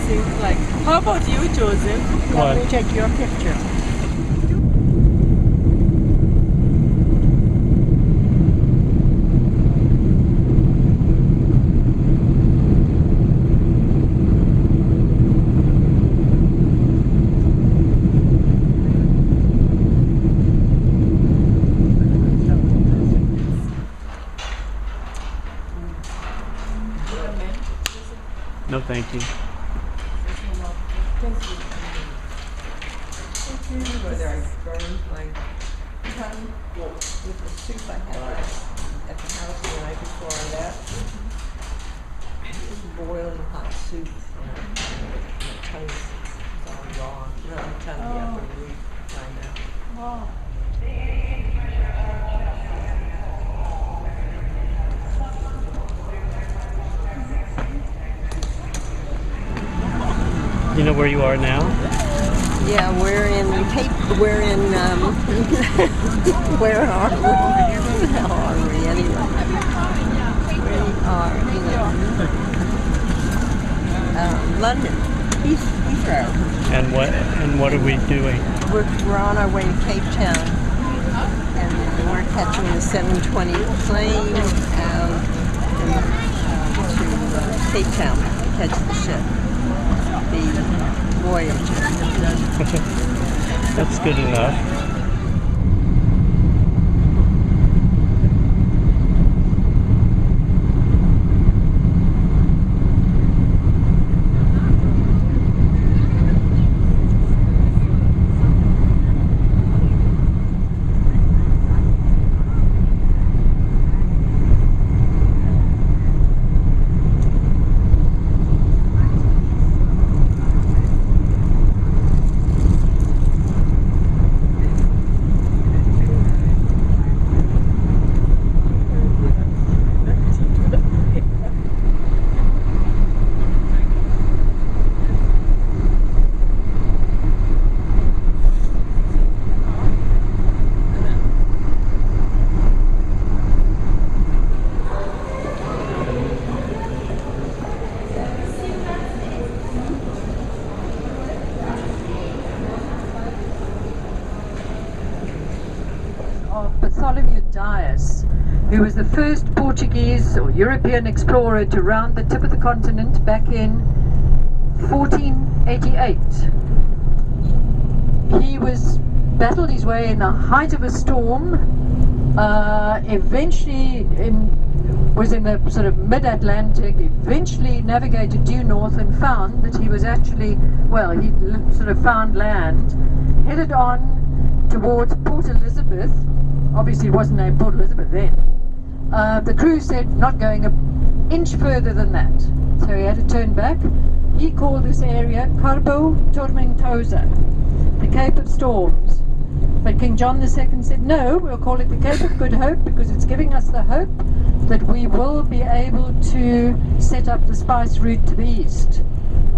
Seems like. How about you, Joseph? What? Let me take your picture. No, thank you. Whether I burned my tongue with the soup I had at the house the night before I left. It was boiling hot soup. My tongue is all raw. No, my tongue the upper root right now. You know where you are now? Yeah, we're in where are we? Where the hell are we anyway? We are in London, Heathrow. And what are we doing? We're on our way to Cape Town, and we're catching the 7:20 plane out to Cape Town to catch the ship, the Voyager. That's good enough. Of Bartholomew Dias, who was the first Portuguese or European explorer to round the tip of the continent back in 1488. He battled his way in the height of a storm, eventually was in the sort of mid-Atlantic, eventually navigated due north and found that he was actually, he sort of found land, headed on towards Port Elizabeth. Obviously it wasn't named Port Elizabeth then. The crew said not going an inch further than that, so he had to turn back. He called this area Cabo Tormentosa, the Cape of Storms. But King John II said, no, we'll call it the Cape of Good Hope because it's giving us the hope that we will be able to set up the spice route to the east,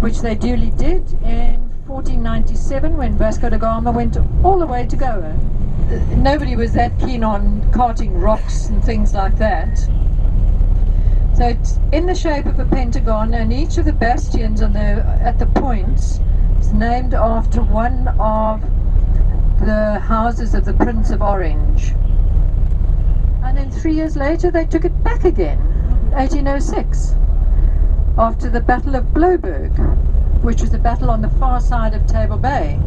which they duly did in 1497 when Vasco da Gama went all the way to Goa. Nobody was that keen on carting rocks and things like that. So it's in the shape of a pentagon, and each of the bastions at the points is named after one of the houses of the Prince of Orange. And then 3 years later they took it back again, 1806, after the Battle of Bloberg, which was a battle on the far side of Table Bay,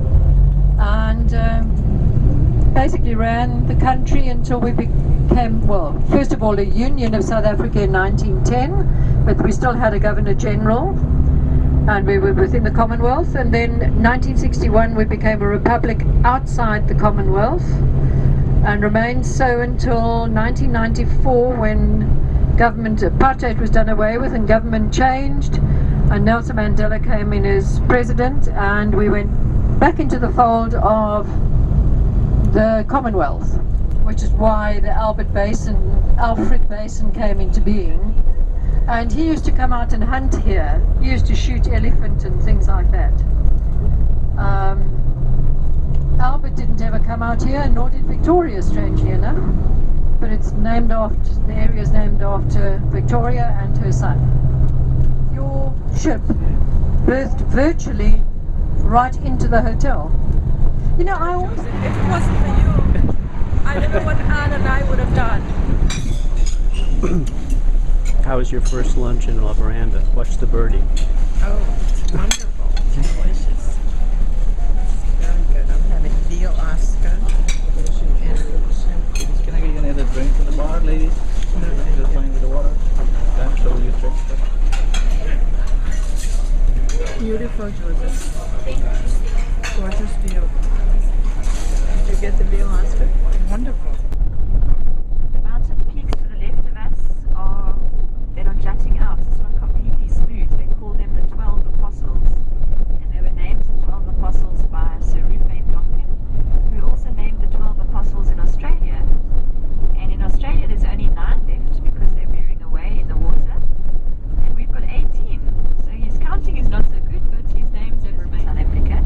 and basically ran the country until we became, first of all, a Union of South Africa in 1910, but we still had a Governor General, and we were within the Commonwealth. And then 1961 we became a republic outside the Commonwealth, and remained so until 1994 when government apartheid was done away with and government changed, and Nelson Mandela came in as president, and we went back into the fold of the Commonwealth, which is why the Alfred Basin came into being. And he used to come out and hunt here. He used to shoot elephant and things like that. Albert didn't ever come out here, nor did Victoria, strangely enough. But the area is named after Victoria and her son. Your ship berthed virtually right into the hotel. You know, I always... If it wasn't for you, I don't know what Anne and I would have done. How was your first lunch in La Veranda? Watch the birdie. Oh, it's wonderful. It's delicious. Very good. I'm having veal Oscar. Can I get you another drink from the bar, ladies? Just fine with the water. That's all you drink. Beautiful, Joseph. Gorgeous view. Did you get the veal Oscar? Wonderful. The mountain peaks to the left of us that are jutting out. It's not completely smooth. They call them the 12 Apostles. And they were named the 12 Apostles by Sir Ruthven Donkin, who also named the 12 Apostles in Australia. And in Australia there's only 9 left because they're wearing away in the water. And we've got 18. So his counting is not so good, but his names have remained South Africa.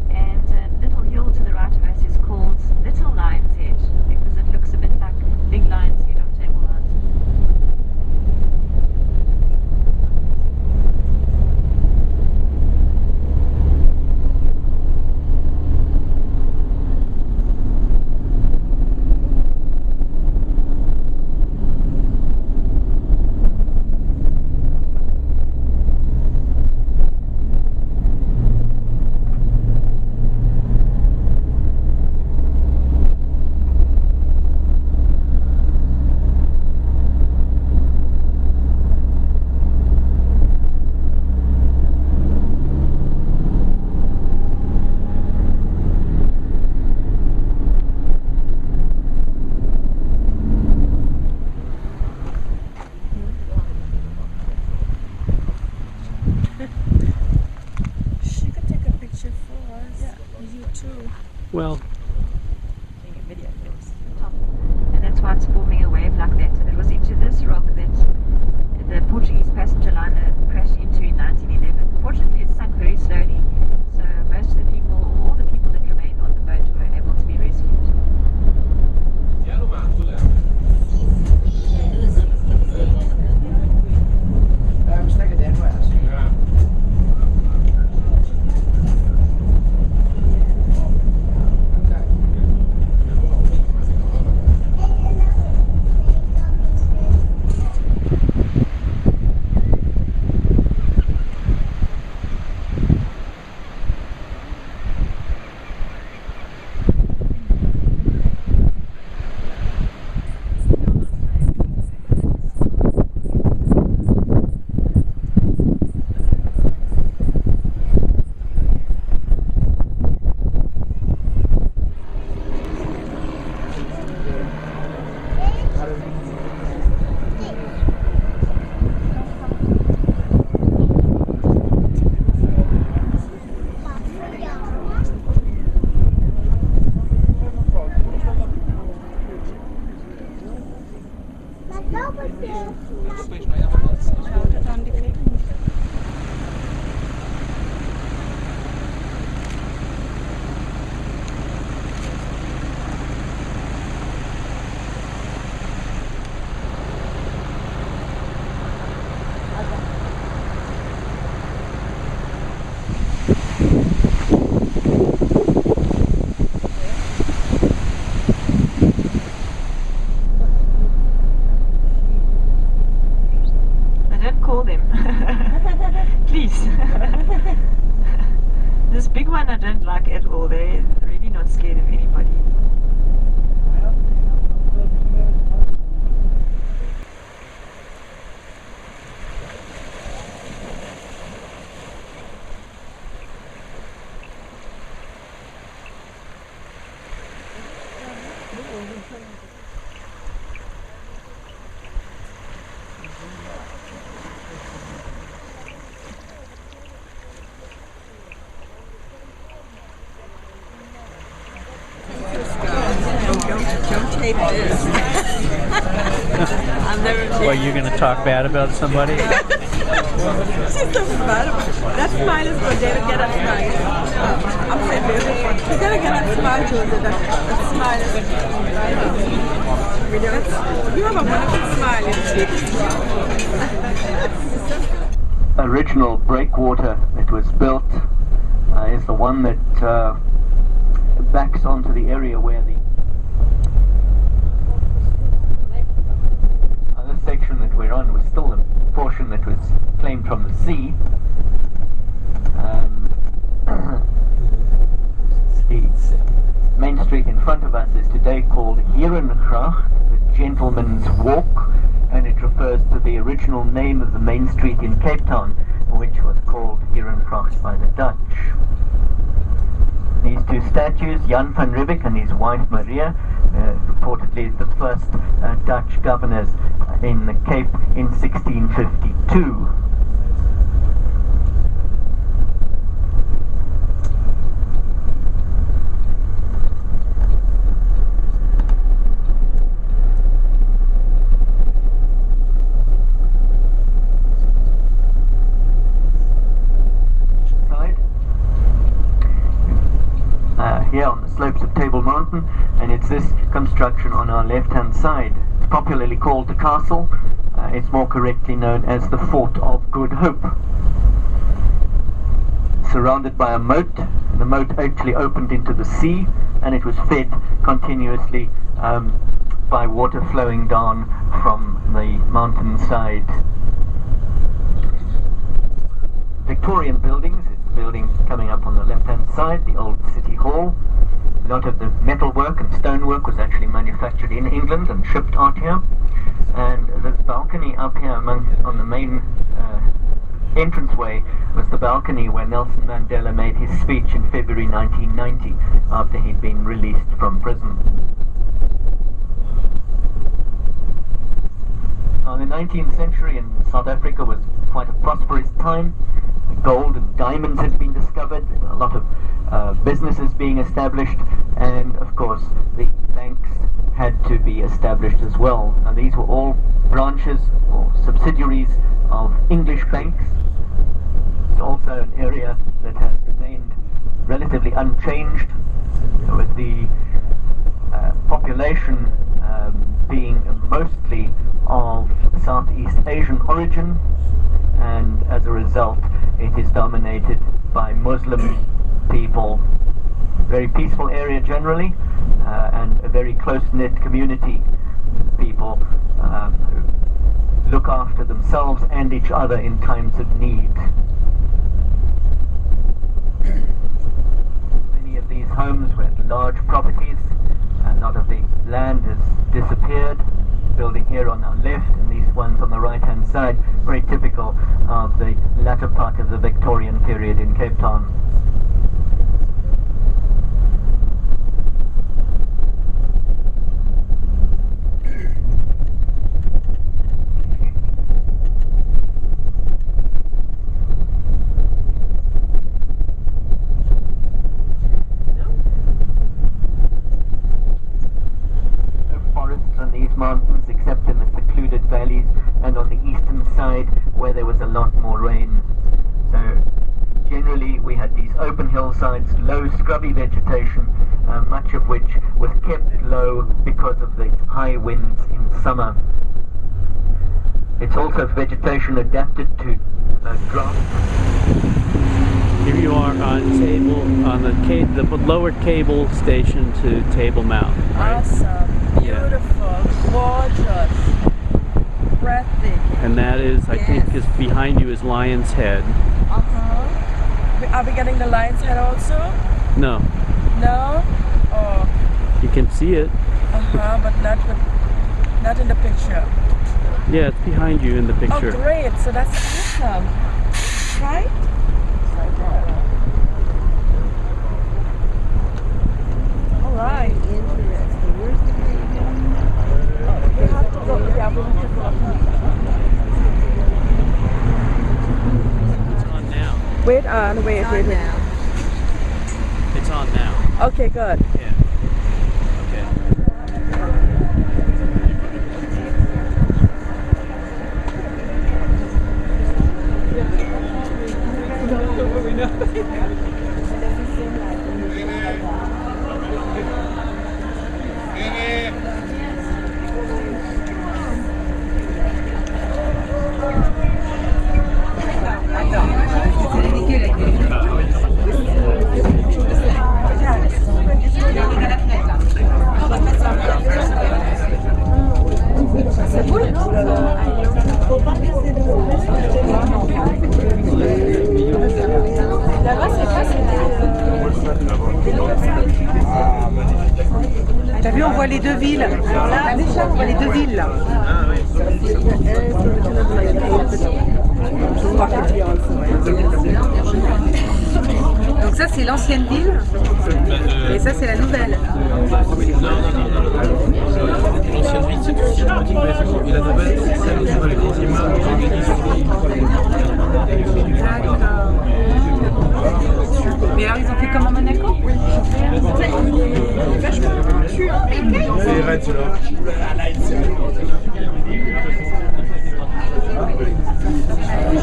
And a little hill to the right of us is called Little Lion's Head because it looks a bit like Big Lion's Head on Table Mountain. She could take a picture for us. Yeah. You too. Well, Taking a video of it, the top. And that's why it's forming a wave like that. And it was into this rock that the Portuguese passenger liner crashed into in 1911. Fortunately, it sunk very slowly, so most of the people, all the people that remained on the boat were able to be rescued. Call them. Please. This big one I don't like at all. They're really not scared of anybody. Don't tape this. I'll never tape. well, you're going to talk bad about somebody? She's so bad about it. That smile is for David. Get that smile. I'm saying beautiful. You gotta get that smile, Joseph. That smile is you have a wonderful smile. original breakwater that was built is the one that backs onto the area where the this section that we're on was still the portion that was claimed from the sea. The main street in front of us is today called Herengracht, the Gentleman's Walk, and it refers to the original name of the main street in Cape Town, which was called Herengracht by the Dutch. These two statues, Jan van Riebeeck and his wife Maria, reportedly the first Dutch governors in the Cape in 1652. Here on the slopes of Table Mountain, and it's this construction on our left-hand side. It's popularly called the castle. It's more correctly known as the Fort of Good Hope. Surrounded by a moat, the moat actually opened into the sea, and it was fed continuously by water flowing down from the mountain side. Victorian buildings, the building coming up on the left-hand side, the old City Hall. A lot of the metalwork and stonework was actually manufactured in England and shipped out here. And this balcony up here on the main entranceway was the balcony where Nelson Mandela made his speech in February 1990 after he'd been released from prison. Now, the 19th century in South Africa was quite a prosperous time. Gold and diamonds had been discovered, a lot of businesses being established, and of course the banks had to be established as well. Now, these were all branches or subsidiaries of English banks. It's also an area that has remained relatively unchanged, with the population being mostly of Southeast Asian origin, and as a result it is dominated by Muslim people. Very peaceful area generally, and a very close-knit community. People who look after themselves and each other in times of need. Many of these homes were large properties. A lot of the land has disappeared. Building here on our left and these ones on the right hand side, very typical of the latter part of the Victorian period in Cape Town. Mountains, except in the secluded valleys and on the eastern side where there was a lot more rain. So generally we had these open hillsides, low scrubby vegetation, much of which was kept low because of the high winds in summer. It's also vegetation adapted to drought. Here you are on the lower cable station to Table Mountain, right? Awesome, beautiful, gorgeous, breathtaking. And that is, I think, is behind you is Lion's Head. Are we getting the Lion's Head also? No. No? Oh. You can see it. But not in the picture. Yeah, it's behind you in the picture. Oh, great! So that's awesome, right? All right. Interesting. Where's the green? We have to go. Yeah, we have to go. It's on now. Wait. Now. It's on now. Okay, good. Yeah. Okay. deux villes. Alors là, on voit les deux villes là. Donc ça c'est l'ancienne ville et ça c'est la nouvelle. L'ancienne ville, c'est tout cinématique maison, et la nouvelle, c'est celle où on les grands immeubles qui organisent. Mais alors ils ont fait comme à Monaco? C'est Red, là.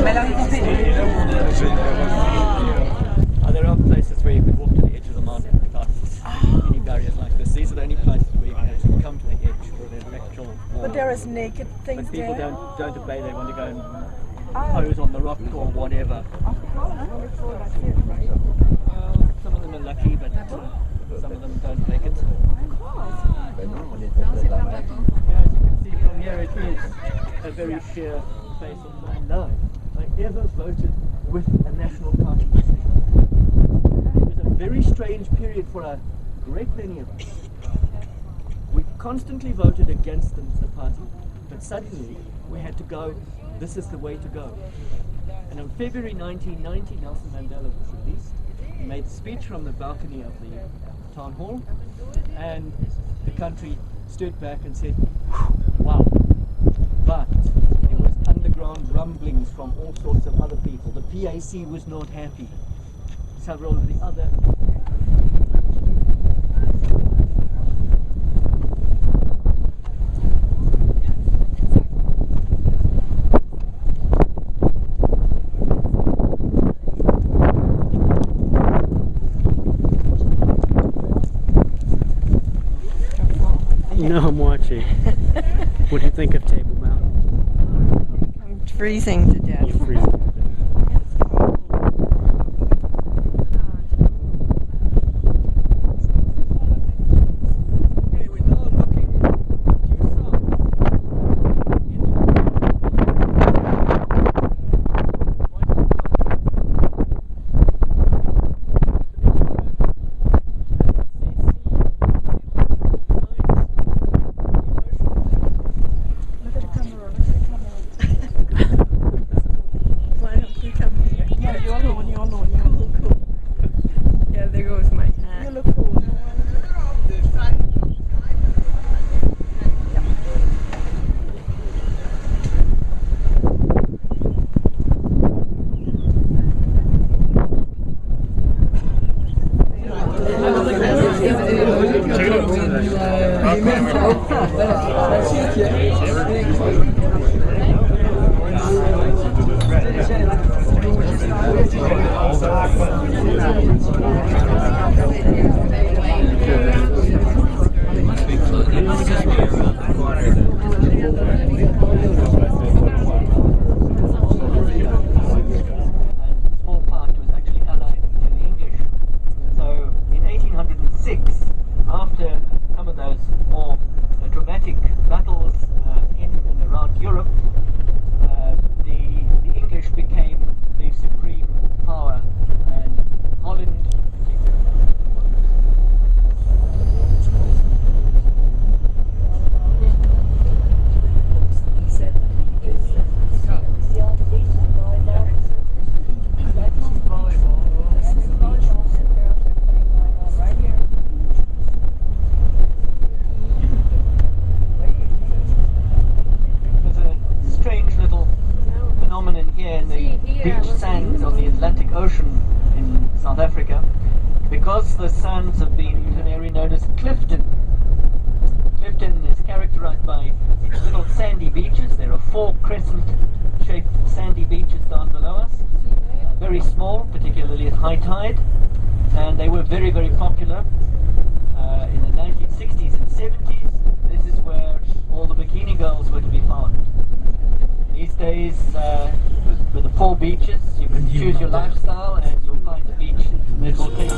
Mais alors ils ont fait... There are places where you can walk to the edge of the mountain without any barriers like this. These are the only places where you can actually come to the edge for an actual walk. But there is naked things But people there. don't obey, they want to go and pose on the rock or whatever. Some of them are lucky, but some of them don't make it. Yeah, as you can see from here, it is a very sheer face of land. No, I ever voted with a National Party decision. It was a very strange period for a great many of us. We constantly voted against the party, but suddenly we had to go, this is the way to go. And on February 1990, Nelson Mandela was released. He made a speech from the balcony of the town hall, and the country stood back and said, wow. But there was underground rumblings from all sorts of other people. The PAC was not happy. Several of the other No, I'm watching. What do you think of Table Mountain? I'm freezing to death. You're freezing. Why don't you come here? Yeah, you're alone, you're alone, you look cool. Yeah, there goes my hat. You look cool. small part was actually allied to the English. So in 1806, after some of those more dramatic battles in and around Europe, the English became the supreme power, and Holland. There's a strange little phenomenon here in the beach sands of the Atlantic Ocean in South Africa, because the sands have been in an area known as Clifton. Clifton is characterized by little sandy beaches. There are 4 crescent-shaped sandy beaches down below us, very small, particularly at high tide, and they were very, very popular in the 1960s and 70s. This is where all the bikini girls were to be found. These days, with the 4 beaches, you can choose your lifestyle and you'll find a beach that will take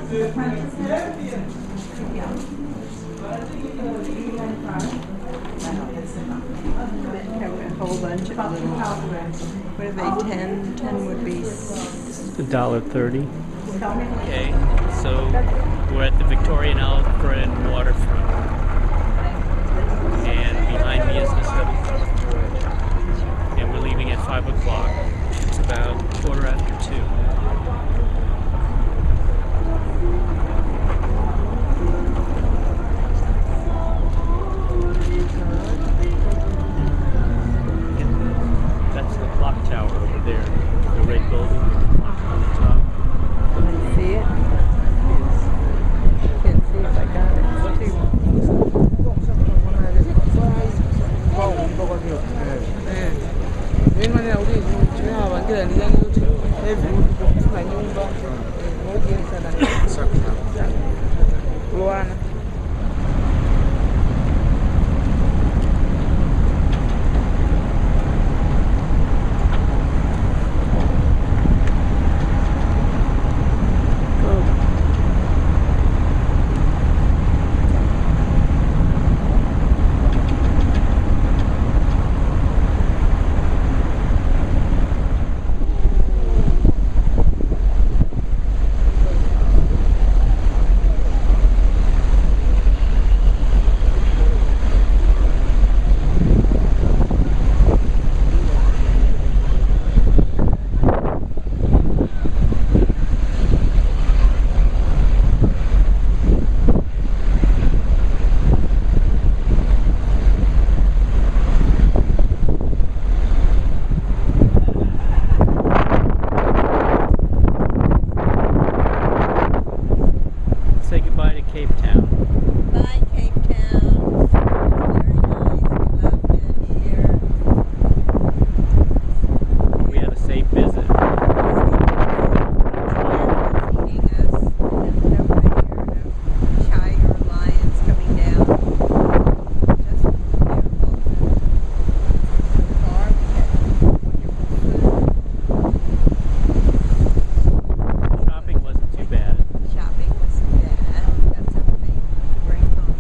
Have a whole bunch of little, what are they, 10 would be $1.30. Okay, so we're at the Victorian Albert and Waterfront, and behind me is the study, and we're leaving at 5 o'clock. It's about 2:15. That's the clock tower over there, the red building with the clock on the top. Can you see it? Can't see if I got it. It's too. Say goodbye to Cape Town. Bye, Cape Town. Very nice. We loved it here. We had a safe visit. Feeding us. And over here, the tiger lions coming down. Just beautiful. Bar, we had wonderful food. Shopping wasn't too bad. Shopping wasn't bad. We got something to bring home.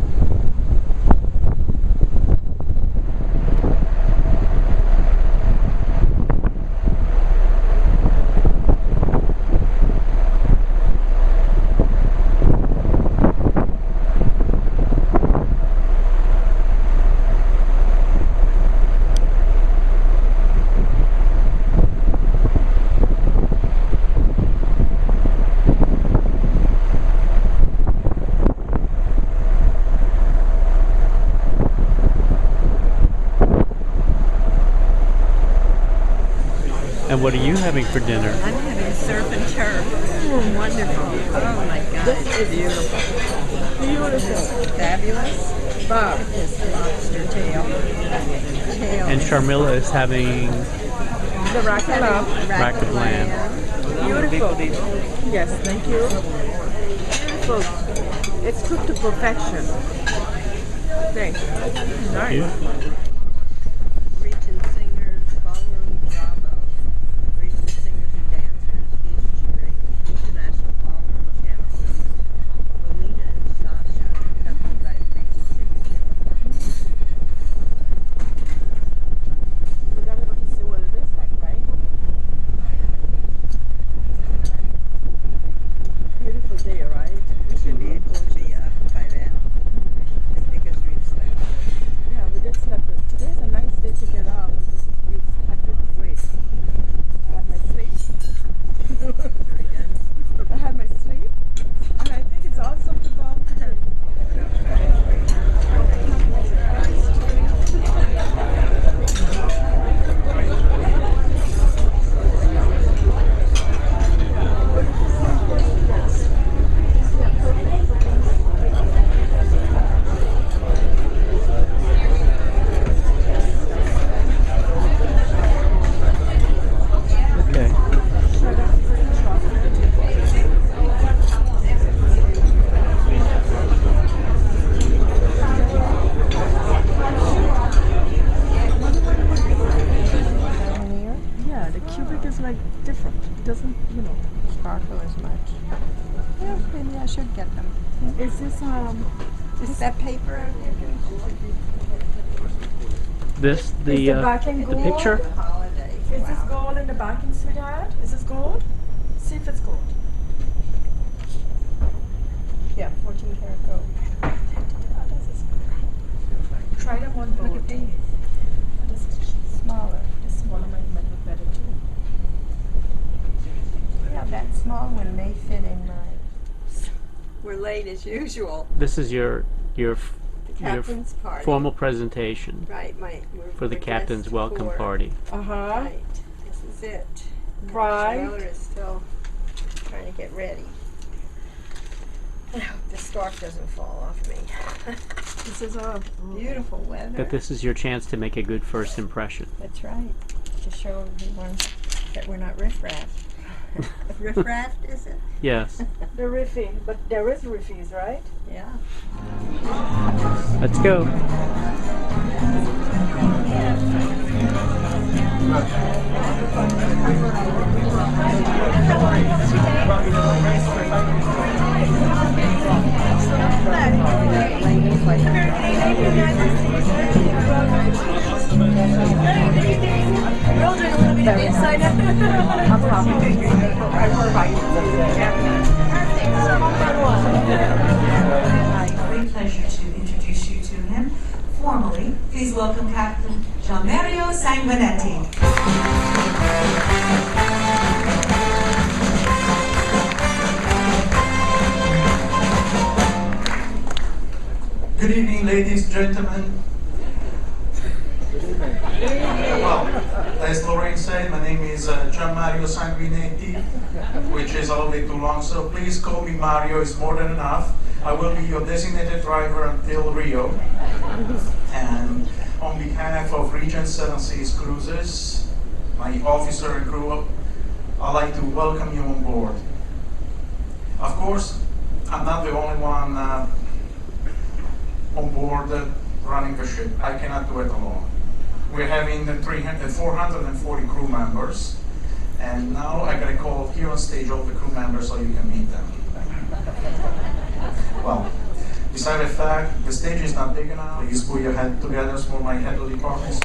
And what are you having for dinner? I'm having surf and turf. Wonderful. Oh my God. This is beautiful. Beautiful. Fabulous. Bob. This lobster tail. And Sharmila is having The rack of love. rack of lamb. Beautiful. Yes, thank you. Beautiful. It's cooked to perfection. Thanks. Nice. Region singers, ballroom drama, region singers and dancers, featuring international ballroom champions, Lolita and Sasha, accompanied by region signature. We gotta go to see what it is like, right? Beautiful day, right? We should be able to be up by then, because we slept. Yeah, we did sleep. Maybe I should get them. Is this Is that paper out there? This the backing the gold? picture. Holidays. Is this Wow. gold in the backing, sweetheart? Is this gold? See if it's gold. Yeah, 14 karat gold. Try them on both. Look at these. This is Smaller. this smaller might look better too. Yeah, that small one may fit in mine. We're late as usual. This is your The captain's party. formal presentation Right, for the we're captain's dressed welcome for- party. Right, this is it. Right. Miller is still trying to get ready. I hope the scarf doesn't fall off me. This is a Beautiful weather. That this is your chance to make a good first impression. That's right. To show everyone that we're not riffraff. Riffraff, is it? Yes. the riffy, but there is riffies, right? Yeah. Let's go. Great pleasure to introduce you to him formally. Please welcome Captain Gianmario Sanguinetti. Good evening, ladies, gentlemen. Well, as Lorraine said, my name is Gianmario Sanguinetti, which is a little bit too long, so please call me Mario, it's more than enough. I will be your designated driver until Rio. And on behalf of Regent Seven Seas Cruises, my officer and crew, I'd like to welcome you on board. Of course, I'm not the only one on board running the ship. I cannot do it alone. We're having 440 crew members, and now I gotta call here on stage all the crew members so you can meet them. Well, beside the fact, the stage is not big enough. Please put your head together for my head of department.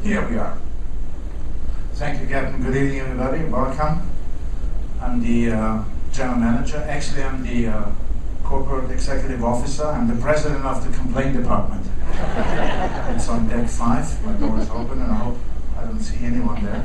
Here we are. Thank you, Captain. Good evening, everybody. Welcome. I'm the general manager. Actually, I'm the corporate executive officer. I'm the president of the complaint department. It's on deck 5. My door is open, and I hope I don't see anyone there.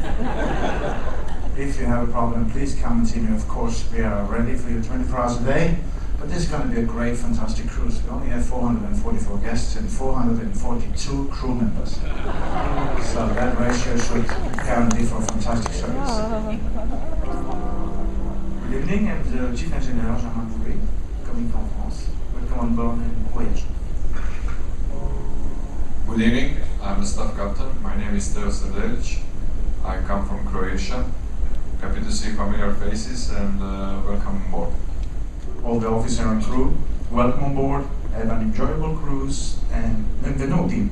If you have a problem, please come and see me. Of course, we are ready for you 24 hours a day. But this is going to be a great, fantastic cruise. We only have 444 guests and 442 crew members. So that ratio should guarantee for fantastic service. Good evening, I'm the Chief Engineer Jean-Marc Bourré, coming from France. Welcome on board and voyage. Good evening, I'm the staff captain. My name is Teo Sedelic. I come from Croatia. Happy to see familiar faces and welcome on board. All the officer and crew, welcome on board, have an enjoyable cruise, and benvenuti.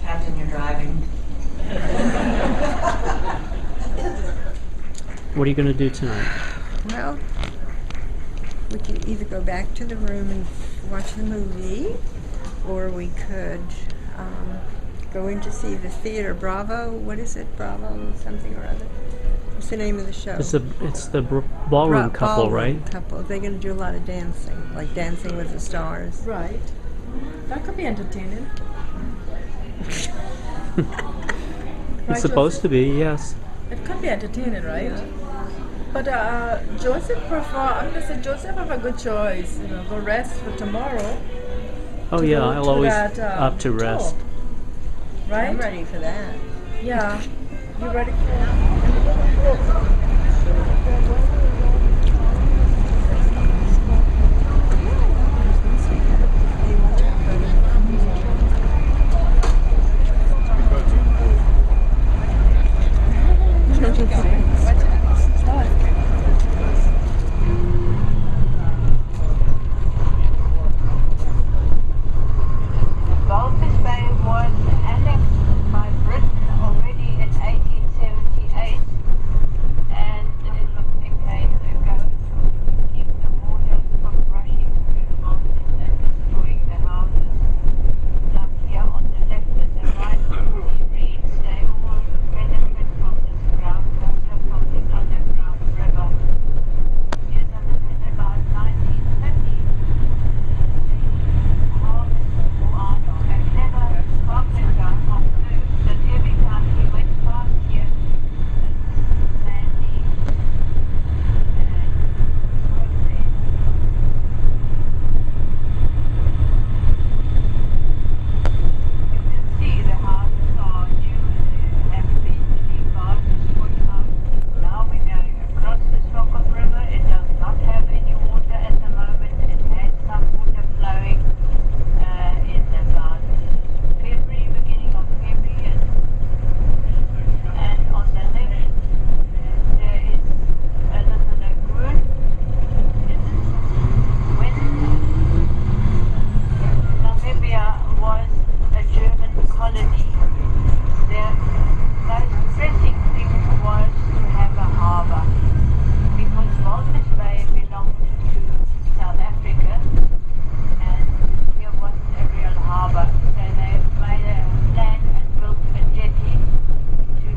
Captain, you're driving. What are you going to do tonight? Well, we could either go back to the room and watch the movie, or we could go in to see the theater. Bravo, what is it? Bravo something or other. What's the name of the show? It's the ballroom couple, Ballroom right? Couple. They're going to do a lot of dancing, like Dancing with the Stars. Right. That could be entertaining. It's supposed to be, yes. It could be entertaining, right? But Joseph I'm gonna say Joseph have a good choice. You know, go rest for tomorrow. Oh To yeah, go I'll to always that, up to tour. rest. I'm Right? ready for that. Yeah. You ready for Walvis Bay was annexed by Britain already in 1878, and it was decades ago to keep the waters from rushing through the mountains and destroying the houses. Like here on the left and the right, the reeds, they all benefit from this groundwater from the underground river. Here's a look at about 1930. A clever carpenter observed that every time he went past here, Sandy worked there. You can see the houses are new and have been the gardens put out. Now we're going across the Swakop River. It does not have any water at the moment. It had some water flowing in about February, beginning of February, and on the left there is a little lagoon. When Namibia was a German colony, the most pressing thing was to have a harbour, because Walvis Bay belonged to South Africa, and here wasn't a real harbour, so they made a plan and built a jetty to,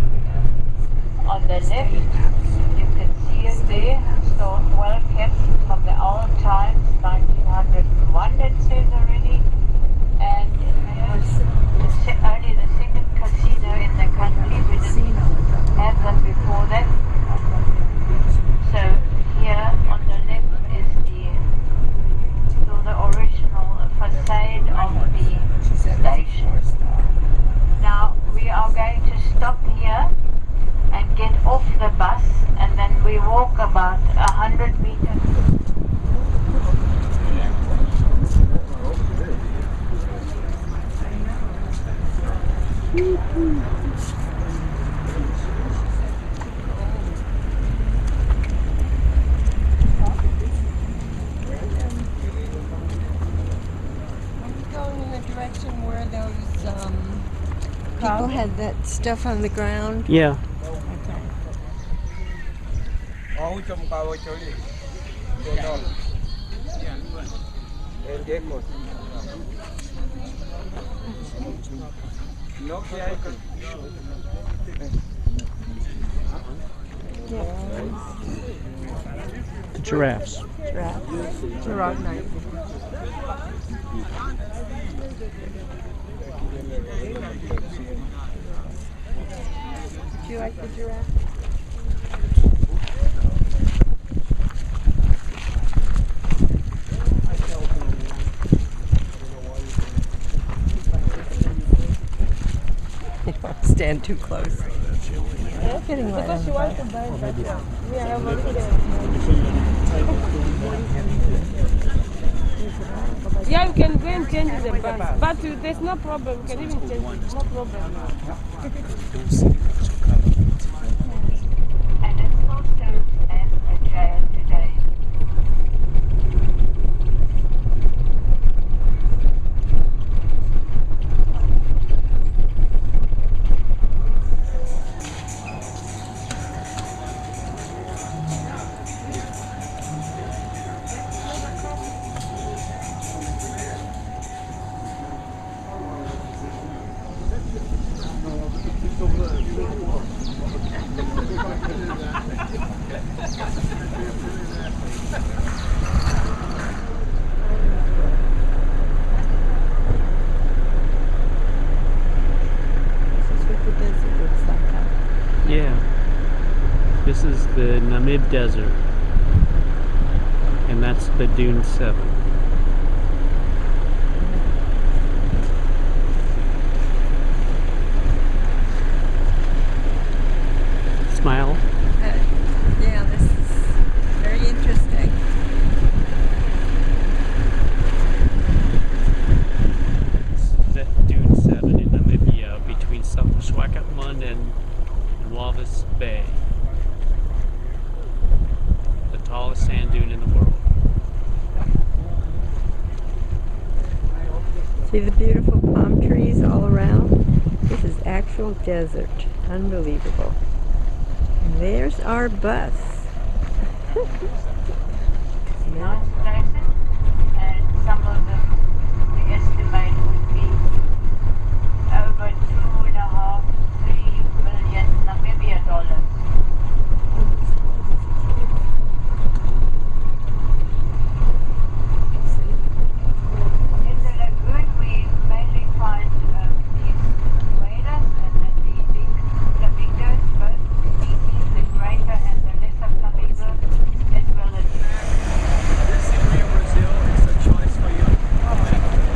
on the left, you can see it there, so well kept from the old times, 1901 it says already, and it was only the second casino in the country. We didn't have them before that. So here on the left is the original facade of the station. Now we are going to stop here and get off the bus, and then we walk about 100 meters. Going in the direction where those people had that stuff on the ground. Yeah. The giraffes. Giraffe night. Do you like the giraffe? Stand too close. Getting because she wants to buy that. Yeah, I'm yeah, you can go and change the bus, but there's no problem. You can even change it, no problem. And it's also as a jail today. Yeah. This is the Namib Desert. And that's the Dune 7. smile? Yeah, this is very interesting. That dune 7 in Namibia between Swakopmund and Walvis Bay. The tallest sand dune in the world. See the beautiful palm trees all around? This is actual desert. Unbelievable. And there's our bus. Nice places, and some of them we estimate would be over 2.5 to 3 million Namibia dollars. In the lagoon we mainly find these waders and the big flamingos, both species, the greater and the lesser flamingo, as well as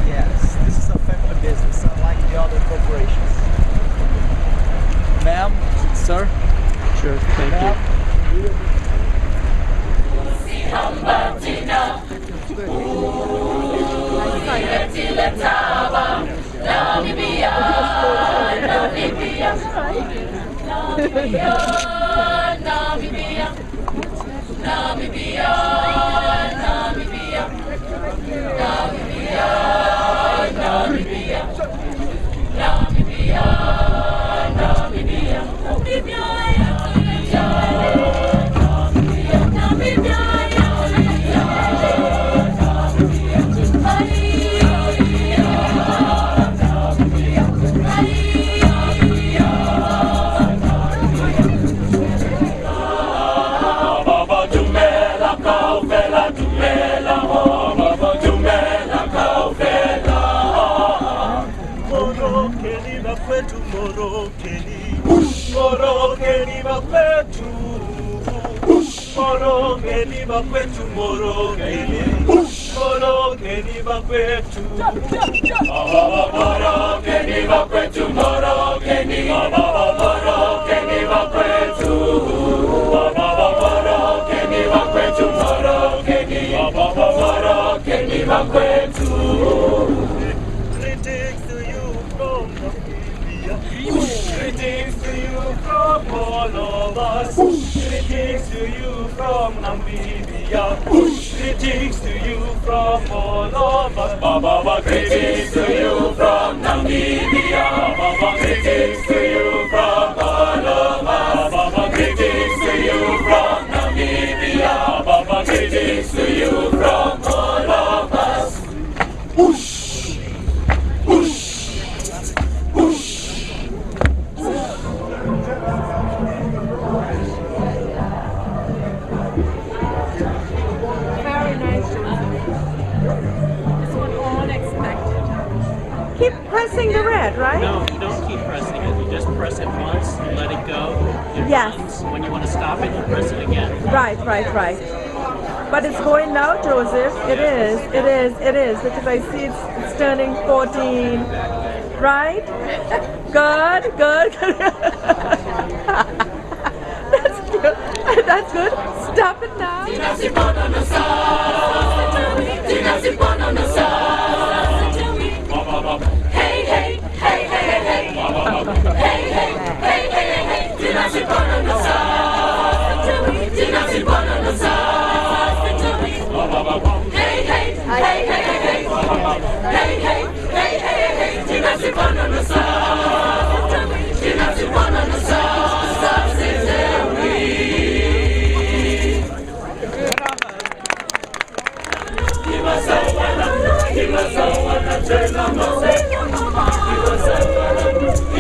Yes, this is a family business, unlike the other corporations. Ma'am, sir? Sure, thank you. Greetings to you from Namibia. Greetings to you from all of us. Greetings to you from Namibia. Greetings to you from all of us. Baba, greetings to you from Namibia. Baba, greetings to you from all of us. Baba, greetings to you from Namibia. Baba, greetings to you from all of us. Very nice. This one unexpected. Keep pressing the red, right? No, you don't keep pressing it. You just press it once, you let it go. It Yes. runs. When you want to stop it, you press it again. Right. But it's going now, Joseph. It is, because I see it's turning 14. Right? Good. That's good. Stop it now. He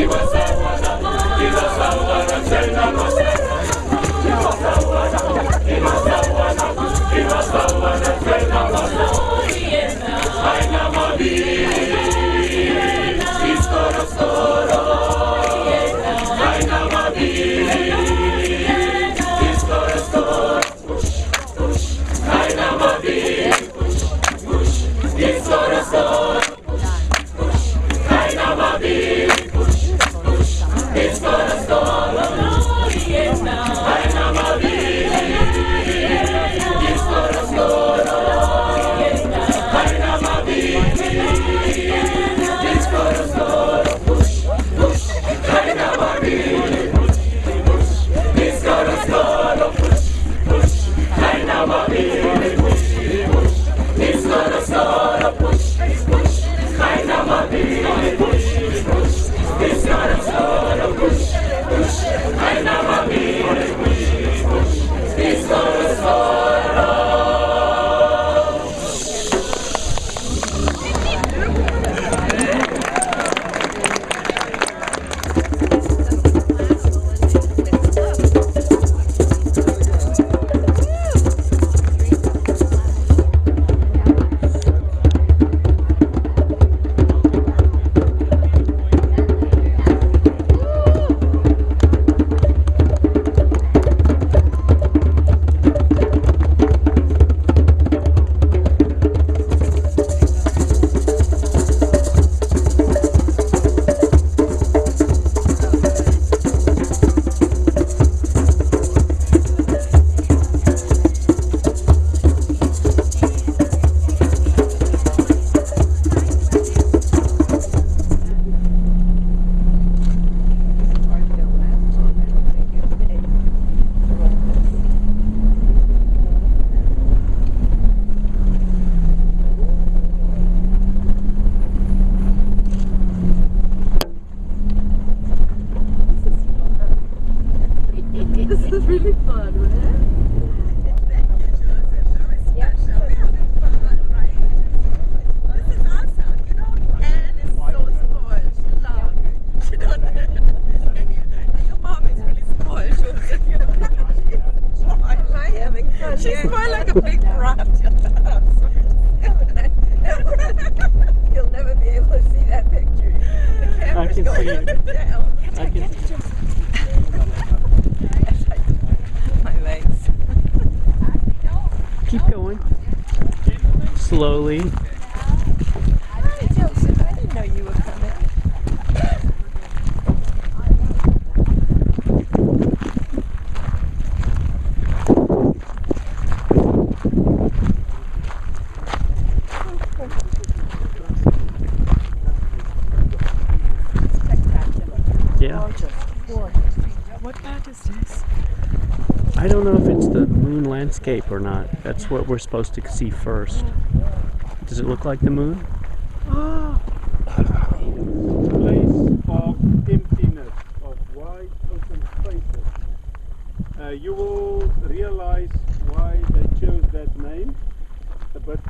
was This is really fun, right? She's more like a big rat. You'll never be able to see that picture. The camera's can going see it. down. I can My legs. keep going. Slowly. Joseph, I didn't know you were coming. Yeah. What part is this? I don't know if it's the moon landscape or not. That's what we're supposed to see first. Does it look like the moon? Oh, Place of emptiness, of wide open spaces. You will realize why they chose that name a bit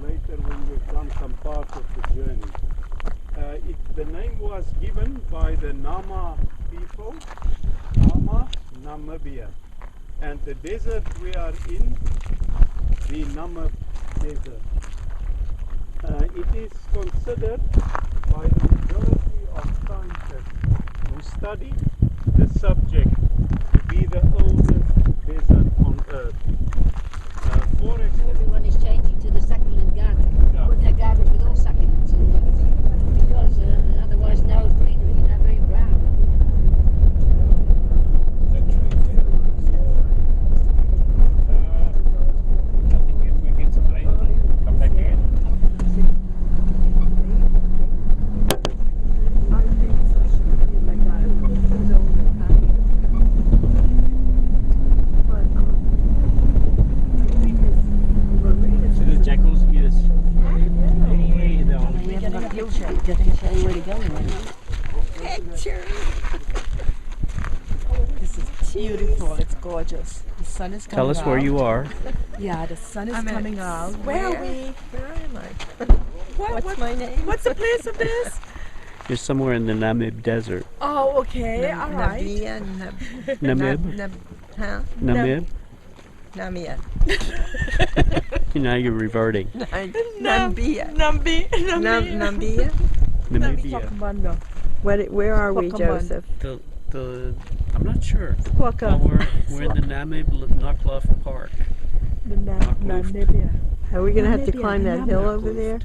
later when we've done some parts of the journey. The name was given by the Nama people, Nama, Namibia. And the desert we are in, the Namib Desert. It is considered by the majority of scientists who study the subject to be the oldest desert on Earth. Everyone is changing to the succulent garden. Put their gardens with all succulents in them. Because otherwise no greenery, you know, very brown. this is beautiful. It's gorgeous. The sun is coming Tell us out. where you are. Yeah, the sun is coming out. Where Where are we? Where am I? What's my name? What's the place of this? You're somewhere in the Namib Desert. Oh, okay. All right. Namibia, Namib? Huh? Namib? Namibia. Now you're reverting. Nambia. Nambia. Namibia. Where are we, Pokemon. Joseph? I'm not sure. Waka. Well, we're in the Namib Naklof Park. The Namibia. Are we going to have to Namibia, climb that hill Namibia. over there?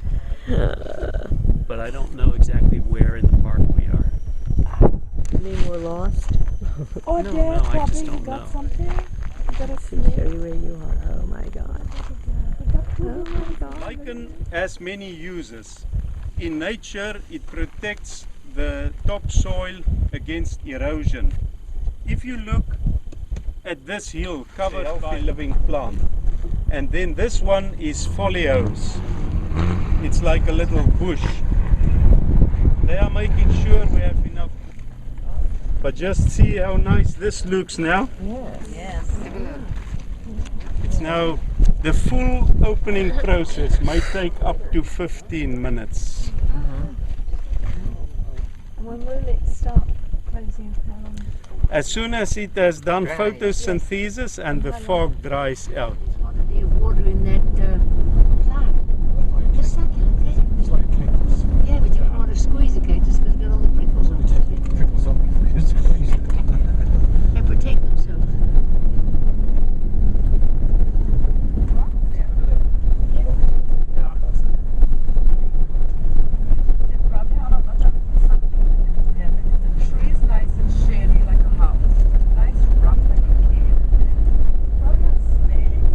But I don't know exactly where in the park we are. You mean we're lost? Oh, No, there, no, I just probably you don't got know. something. You got a See, show you where you are. Oh my God. Oh my God. Lichen has many uses. In nature, it protects the topsoil against erosion. If you look at this hill covered by living plant, and then this one is folios. It's like a little bush. They are making sure we have enough. But just see how nice this looks now. Yes. It's now the full opening process might take up to 15 minutes. When will it start closing down? As soon as it has done photosynthesis and the fog dries out. Quantity of water in that plant. It's succulent, yeah. It's like a cactus. Yeah, but you don't want to squeeze a cactus because it's got all the prickles on it. Prickles up. It's crazy. They protect themselves. The tree is nice and shady like a house. Nice rock like a cave. Probably has snakes.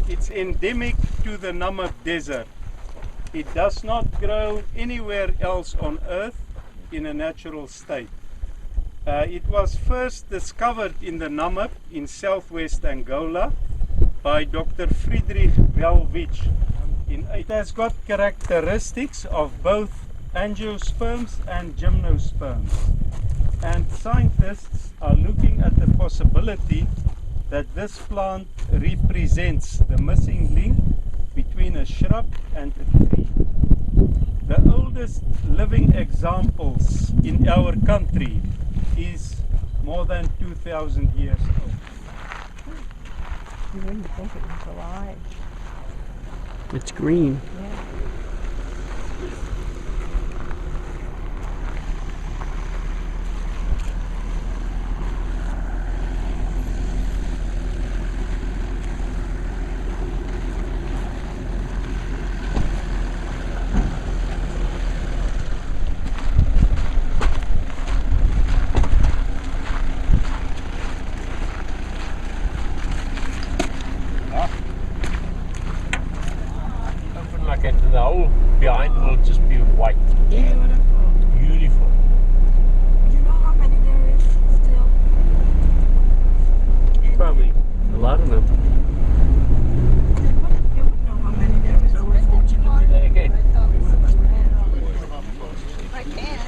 It's endemic to the Namib Desert. It does not grow anywhere else on Earth in a natural state. It was first discovered in the Namib in southwest Angola by Dr. Friedrich Welwitsch. It has got characteristics of both angiosperms and gymnosperms. And scientists are looking at the possibility that this plant represents the missing link between a shrub and a tree. The oldest living examples in our country is more than 2,000 years old. You wouldn't think it was alive. It's green. Yeah. Like it, the whole behind will just be white. Beautiful. Do you know how many there is still? Probably a lot of them. You would know how many there is. Okay. I can.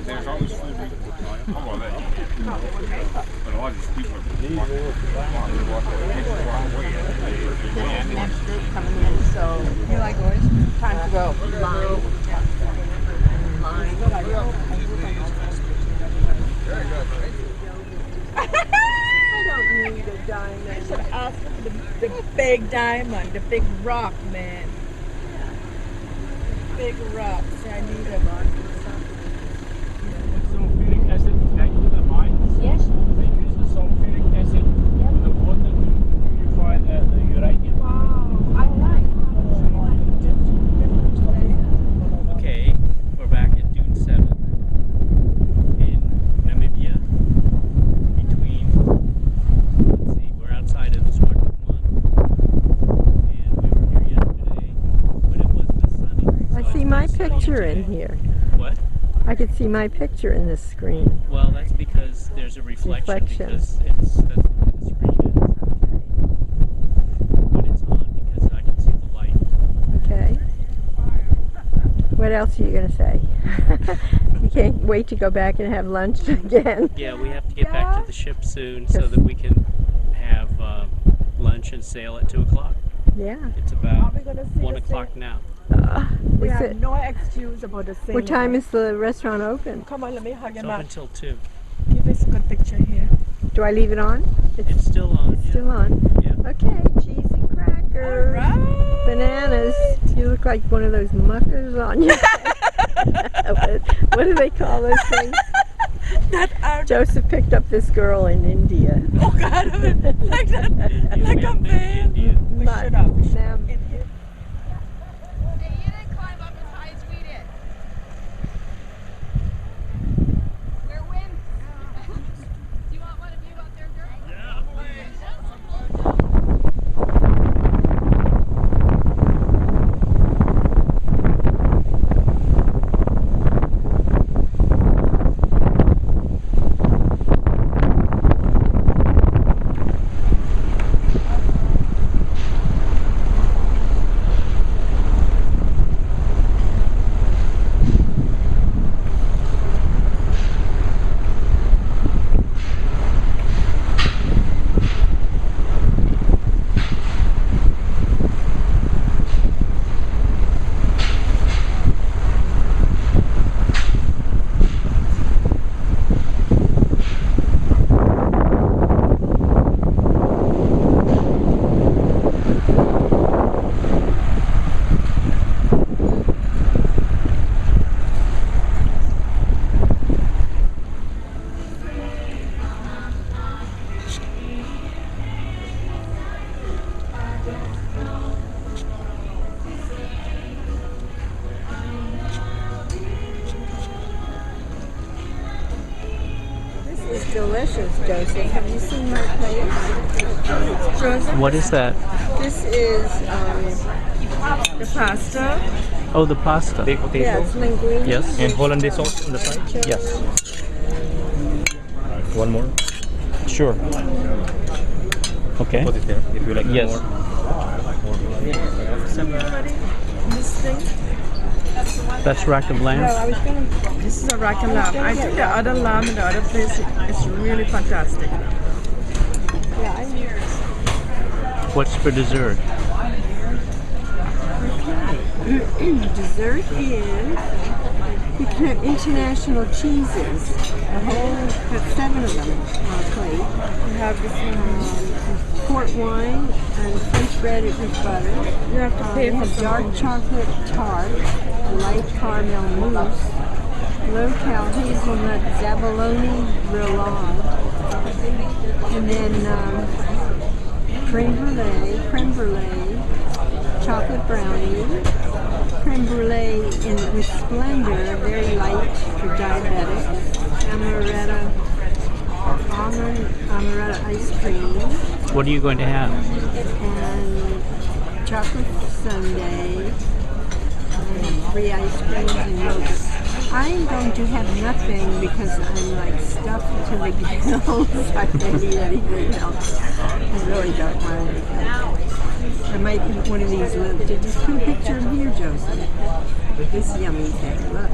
There's always food we can put on. Oh, well, that. But a lot of these people Next group coming in, so you like orange? Time to go. Line. I don't need a diamond. I should ask for the big diamond, the big rock, man. Big rock. See, I need a rock. Sulfuric acid back to the mines. Yes. They use the sulfuric acid with the water to purify the uranium. Wow, I like. Okay, we're back at Dune 7 in Namibia. Between, let's see, we're outside of Swakopmund, and we were here yesterday, but it wasn't as sunny. I see my picture in here. What? I could see my picture in this screen. Well, that's because there's a reflection. Because that's what the screen is. But it's on because I can see the light. Okay. What else are you going to say? You can't wait to go back and have lunch again. Yeah, we have to get back to the ship soon so that we can have lunch and sail at 2 o'clock. Yeah. It's about 1 o'clock now. We Is have it- no excuse about the same. What time is the restaurant open? Come on, let me hug It's him open up. until 2. Give us a good picture here. Do I leave it on? It's still on. It's still on. Yeah. Okay, cheese and crackers. Bananas. You look like one of those muckers on your what do they call those things? Joseph picked up this girl in India. Oh God, like that, like a man. We should have. In here. Delicious, Joseph. Have you seen my plate? Joseph? What is that? This is the pasta. Oh, the pasta. Yeah, it's linguine. Yes. And hollandaise sauce on the side? Yes. One more? Sure. Okay. Put it there if you like Yes. more. This thing. That's rack of lamb. This is a rack and lamb. I think the other lamb in the other place is really fantastic. What's for dessert? Dessert is, you can have international cheeses, a whole 7 of them on a plate. You have this port wine and French bread with butter. You have to pay for dark chocolate tart, light caramel mousse, low-cal hazelnut Zabaloni Brillade, and then creme brulee, chocolate brownie, creme brulee with Splendor, very light for diabetics, amaretto ice cream, What are you going to have? and chocolate sundae, and 3 ice creams and yogurt. I'm going to have nothing because I'm like stuffed to the gills. I can't eat anything else. I really don't want anything. I might eat one of these little. Did you put a picture in here, Joseph? This yummy thing. Look.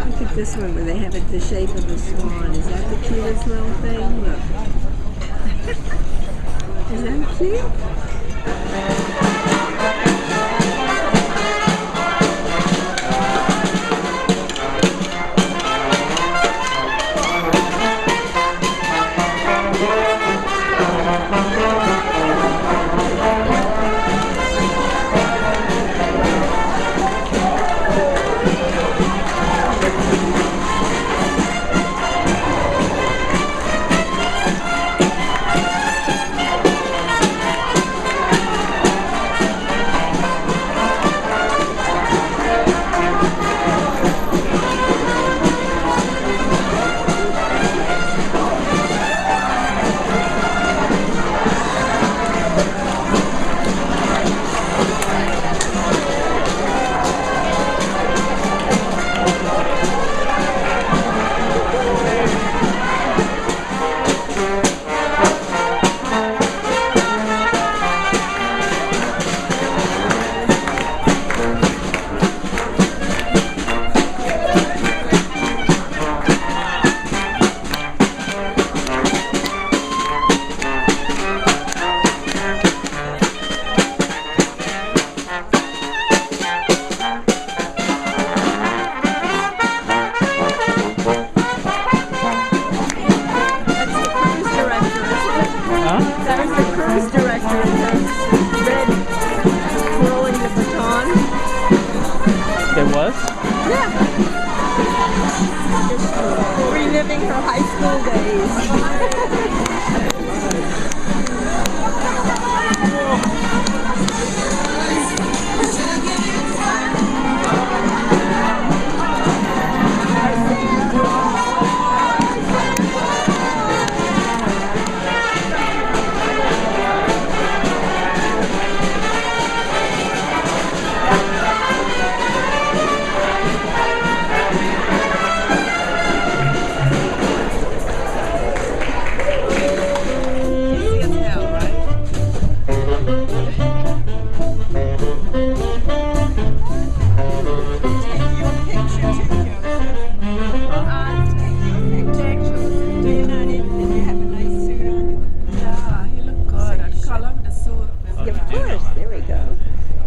Look at this one where they have it the shape of a swan. Is that the cutest little thing? Look. Is that cute? Reliving her high school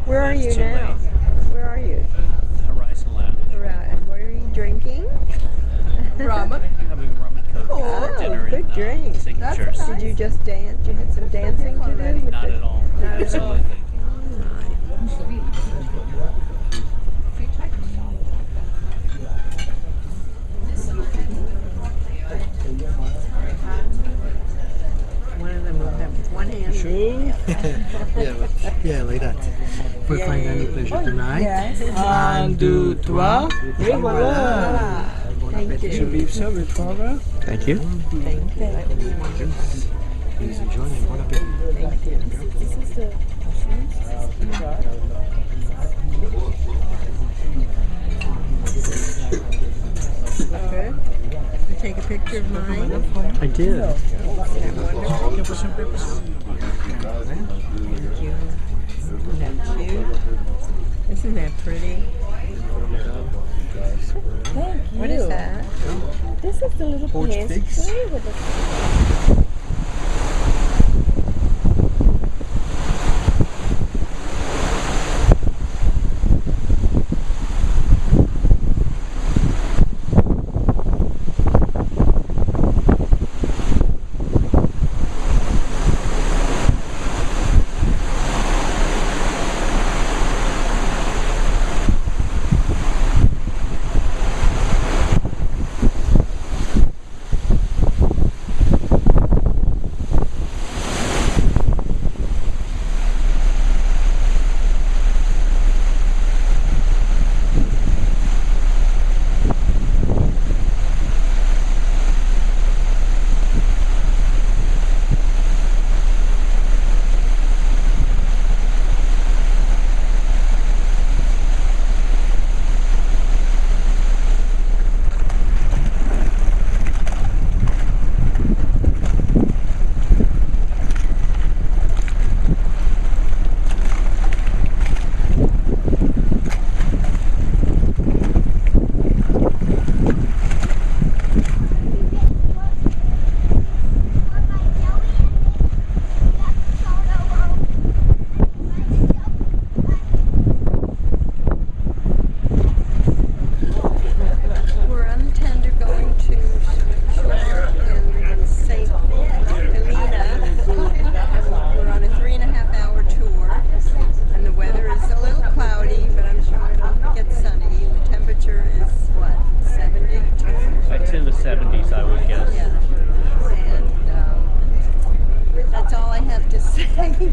Where are you now? Where are you? Horizon Lounge. Right. What are you drinking? Ramen. Having rum and coke for dinner good and drink. signatures. Did you just dance? You had some dancing to do? With Not the, at all. Not at all. Absolutely. One of them will have one hand. Sure. Yeah, like that. We'll find any pleasure tonight. Yes. 1, 2, 3. Et voilà. Thank you. Some beef sub with Father. Thank you. Thank you. Please enjoy and bon appetit. Thank you. This is the good. You take a picture of mine. I did. Thank you. That's you. Isn't that pretty? Thank you. What is that? This is the little Porch pastry figs? with the... We're on the tender going to shore in St. Helena. We're on a 3.5-hour tour, and the weather is a little cloudy, but I'm sure it'll get sunny. The temperature is what, 70? It's in the 70s, I would guess. Yeah. And that's all I have to say.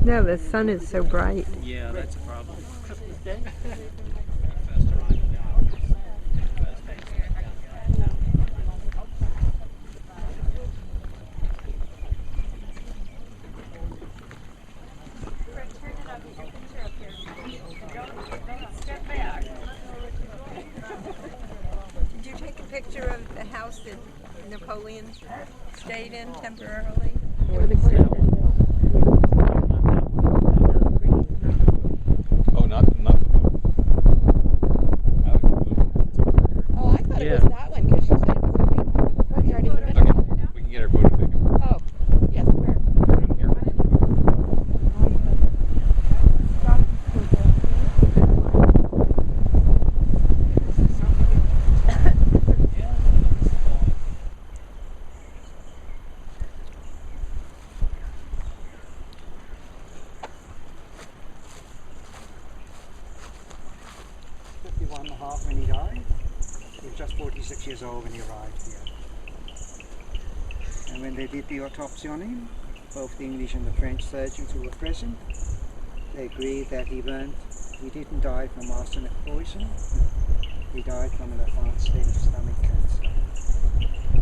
No, the sun is so bright. Yeah, that's a problem. Did you take a picture of the house that Napoleon stayed in temporarily? Oh, not the boat. Oh, I thought it was that one because she said it was a big courtyard in the middle. Okay, we can get our photo taken. Oh, yes, where? When he died. He was just 46 years old when he arrived here. And when they did the autopsy on him, both the English and the French surgeons who were present, they agreed that he burned He didn't die from arsenic poison. He died from an advanced state of stomach cancer.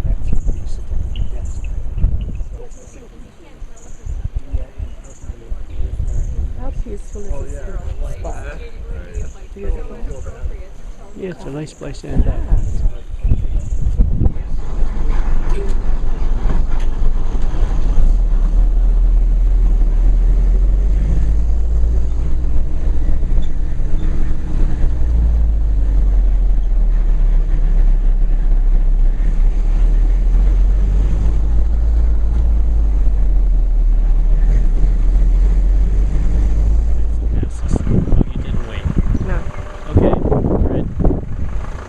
That's the certificate death. How peaceful is this spot? Beautiful. Yeah, it's a nice place to end up.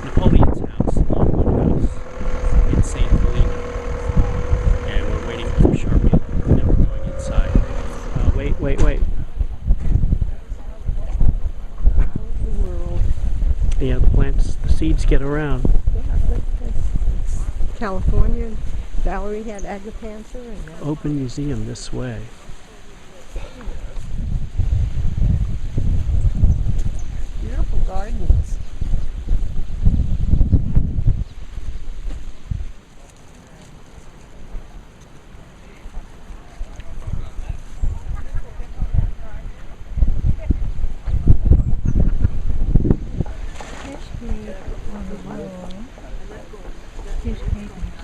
Napoleon's house, Longwood House, in St. Helena. And we're waiting for Charmian, and then we're going inside. Wait. Yeah, the plants, the seeds get around. California, Valerie had agapanthus. And Open museum this way. beautiful gardens.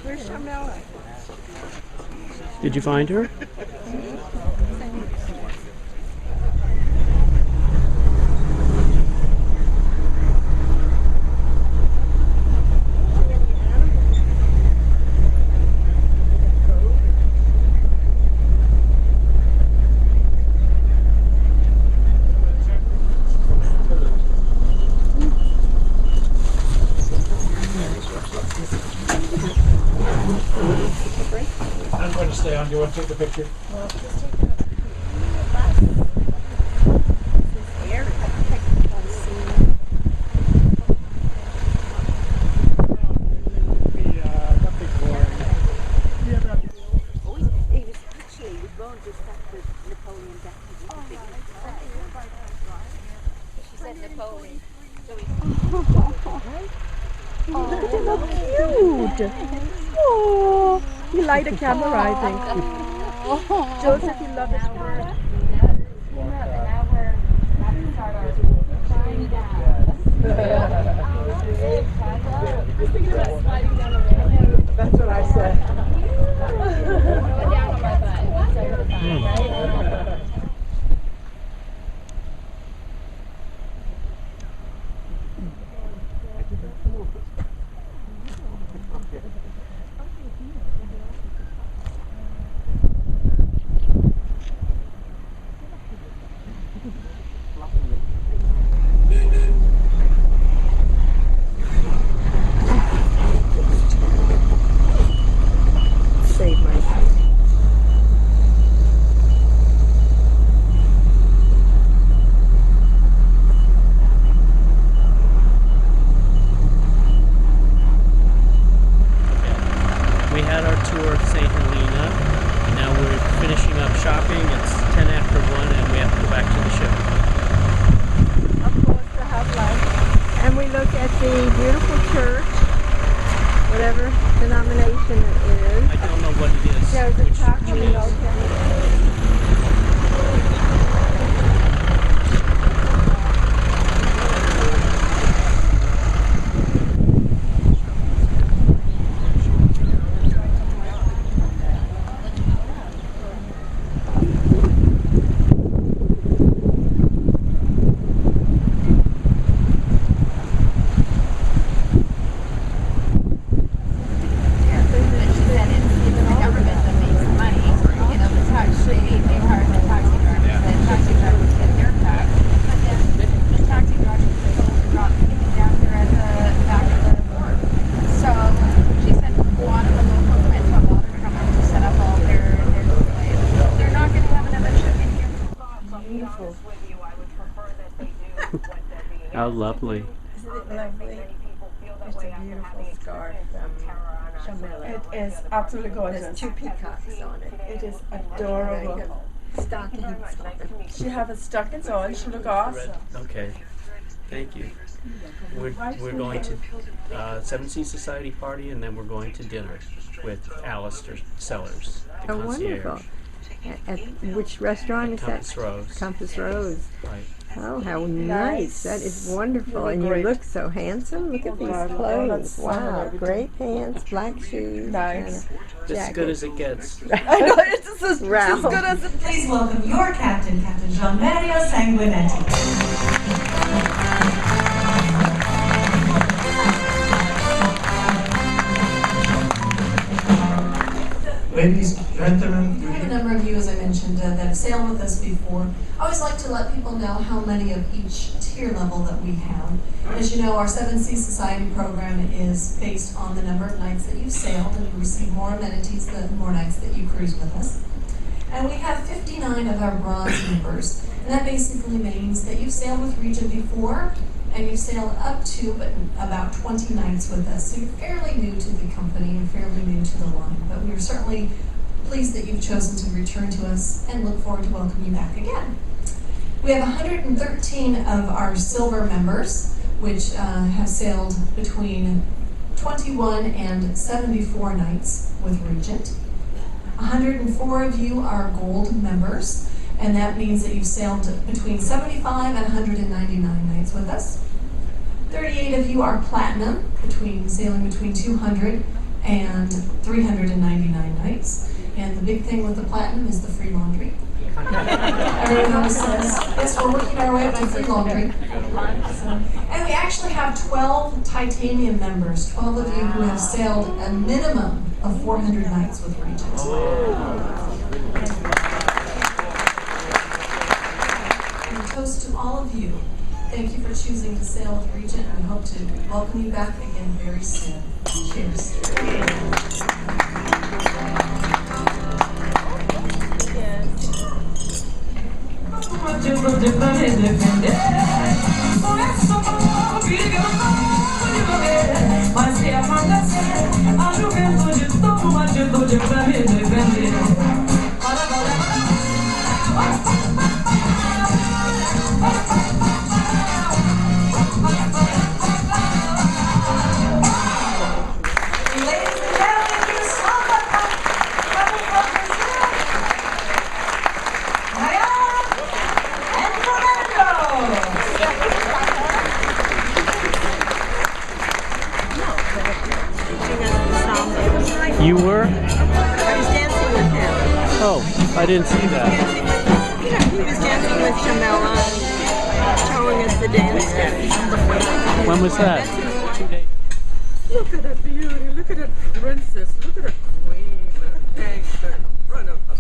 Where's Shamela? Did you find her? I'm going to stay on. Do you want to take the picture? She said Napoleon. Oh, cute! Oh, he liked the camera, I think. Joseph, you love his camera? That's what I said. Save my We had our tour of St. Helena, and now we're finishing up shopping. It's 10 after 1 and we have to go back to the ship. Of course, to have lunch. And we look at the beautiful church, whatever denomination it is. I don't know what it is. There's a which chocolate church it is. open. How lovely. Isn't it lovely? It's a beautiful scarf from Shamela. It is absolutely gorgeous. There's two peacocks on it. It is There you adorable. go. She have her stockings on. She look awesome. Okay. Thank you. We're going to Seven Seas Society party, and then we're going to dinner with Alistair Sellers, the Oh, concierge. wonderful. At which restaurant is that? Compass Rose. Compass Rose. Right. Oh, how nice. That is wonderful. And you great. look so handsome. Look at these clothes. Wow. Great pants, black shoes. Nice. And Just as good as it gets. I know, it's just as Ralph. good as it Please welcome your captain, Captain Jean-Mario Sanguinetti. Ladies, gentlemen, good We have a evening. number of you, as I mentioned, that have sailed with us before. I always like to let people know how many of each tier level that we have. As you know, our Seven Seas Society program is based on the number of nights that you've sailed, and you receive more amenities the more nights that you cruise with us. And we have 59 of our bronze members, and that basically means that you've sailed with Regent before, and you've sailed up to about 20 nights with us. So you're fairly new to the company and fairly new to the line, but we are certainly pleased that you've chosen to return to us and look forward to welcoming you back again. We have 113 of our silver members, which have sailed between 21 and 74 nights with Regent. 104 of you are gold members, and that means that you've sailed between 75 and 199 nights with us. 38 of you are platinum, sailing between 200 and 399 nights. And the big thing with the platinum is the free laundry. Everyone always says, yes, we're working our way up to free laundry. And we actually have 12 titanium members, 12 of you who have sailed a minimum of 400 nights with Regent. And toast to all of you. Thank you for choosing to sail with Regent, and we hope to welcome you back again very soon. Cheers. You were? I was dancing with him. Oh, I didn't see that. He was dancing with Jamela, showing us the dance steps. When was that? Look at that beauty. Look at that princess. Look at that queen. Anchor in front of her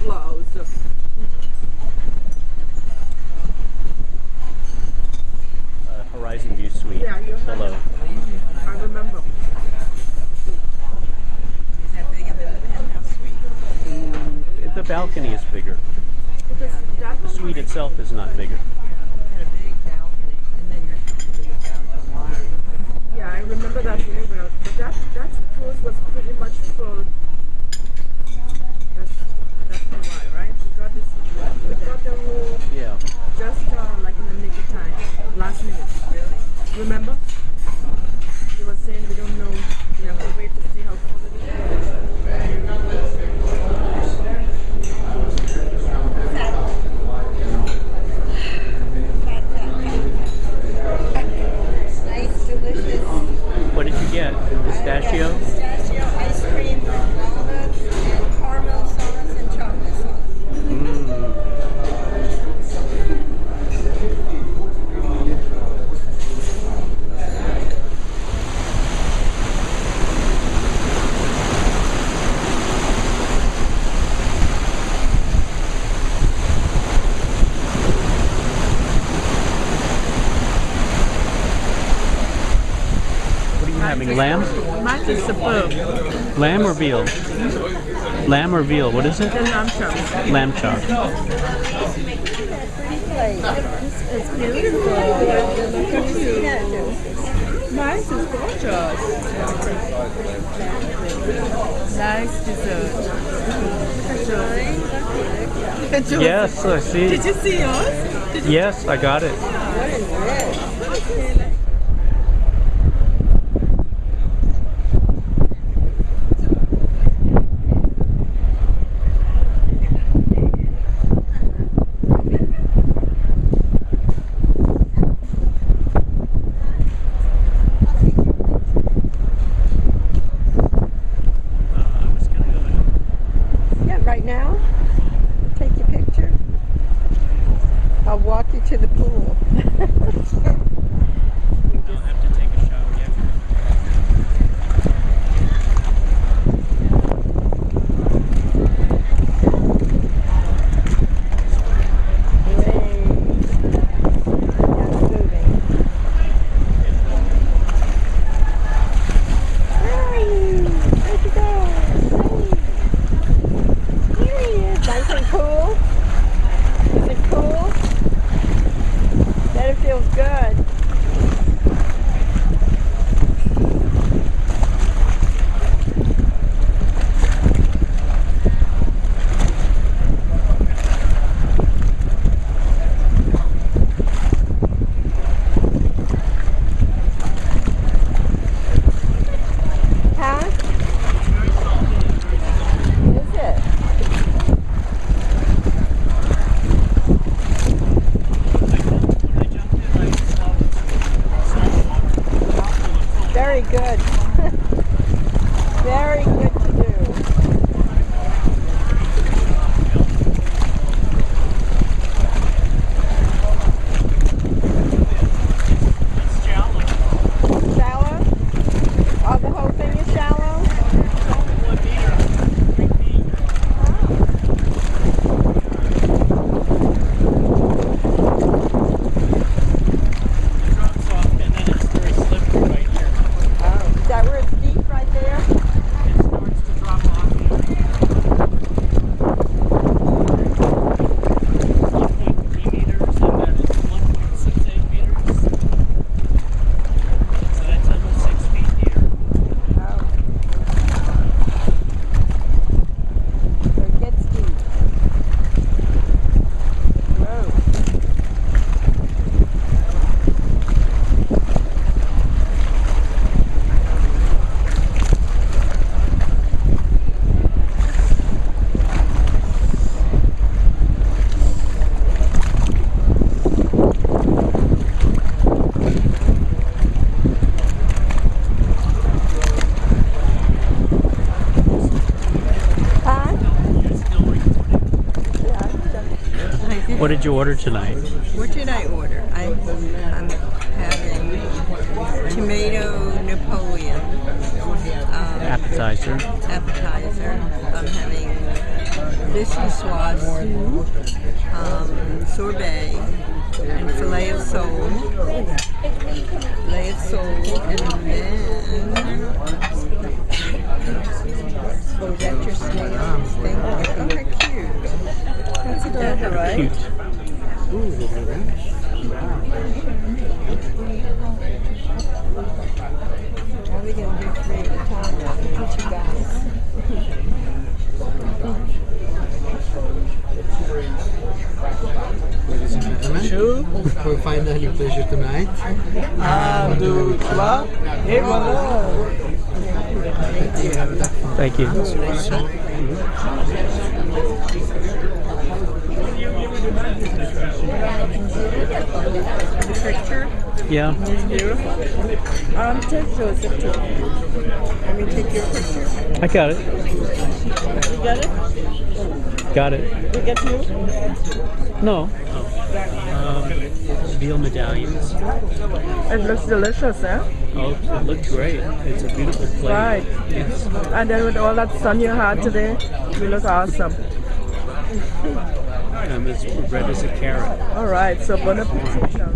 blouse. Horizon View Suite. Yeah, you heard Below. I remember. Is that big of a penthouse suite? The balcony is bigger. The suite itself is not bigger. Yeah, I remember that really well. But that cruise was pretty much full. That's why, right? We got the room. Yeah. Just like in the nick of time. Last minute. Remember? You were saying we don't know. We have to wait to see how full it is. Nice, delicious. What did you get? Pistachio? Pistachio ice cream with walnuts and caramel sauce and chocolate sauce. What are you having? Lamb? Mine is superb. Lamb or veal? Lamb or veal? What is it? The lamb chop. Lamb chop. It's beautiful. Nice, it's gorgeous. Nice dessert. Enjoy. Yes, I see. Did you see yours? Did you Yes, I got it. Yeah, right now. Take your picture. I'll walk you to the pool. I'll have to take a shower, yeah. Nice and cool. Is it cool? That it feels good. Huh? Is it? Very good. Very good to do. Shallow? Oh, the whole thing is shallow? Is that where it's deep right there? So it gets deep. Whoa. Huh? What did you order tonight? What did I order? I'm having tomato Napoleon Appetizer. appetizer. I'm having vichyssoise soup, sorbet, and filet of sole. Filet of sole, and then oh, that's your snails thing. Oh, they're cute. That's adorable, right? Cute. Ooh, very nice. Are we going to do 3 at a time now? Look at you guys. Ladies and gentlemen, for fine dining pleasure tonight. Et voilà. Thank you. The picture Yeah. is beautiful. Take Joseph too. Let me take your picture. I got it. You got it? Got it. We get you? No. Veal medallions. It looks delicious, eh? Oh, it looked great. It's a beautiful plate. Right. Yes. And then with all that sun you had today, you look awesome. It's red as a carrot. All right, so bon appetit now.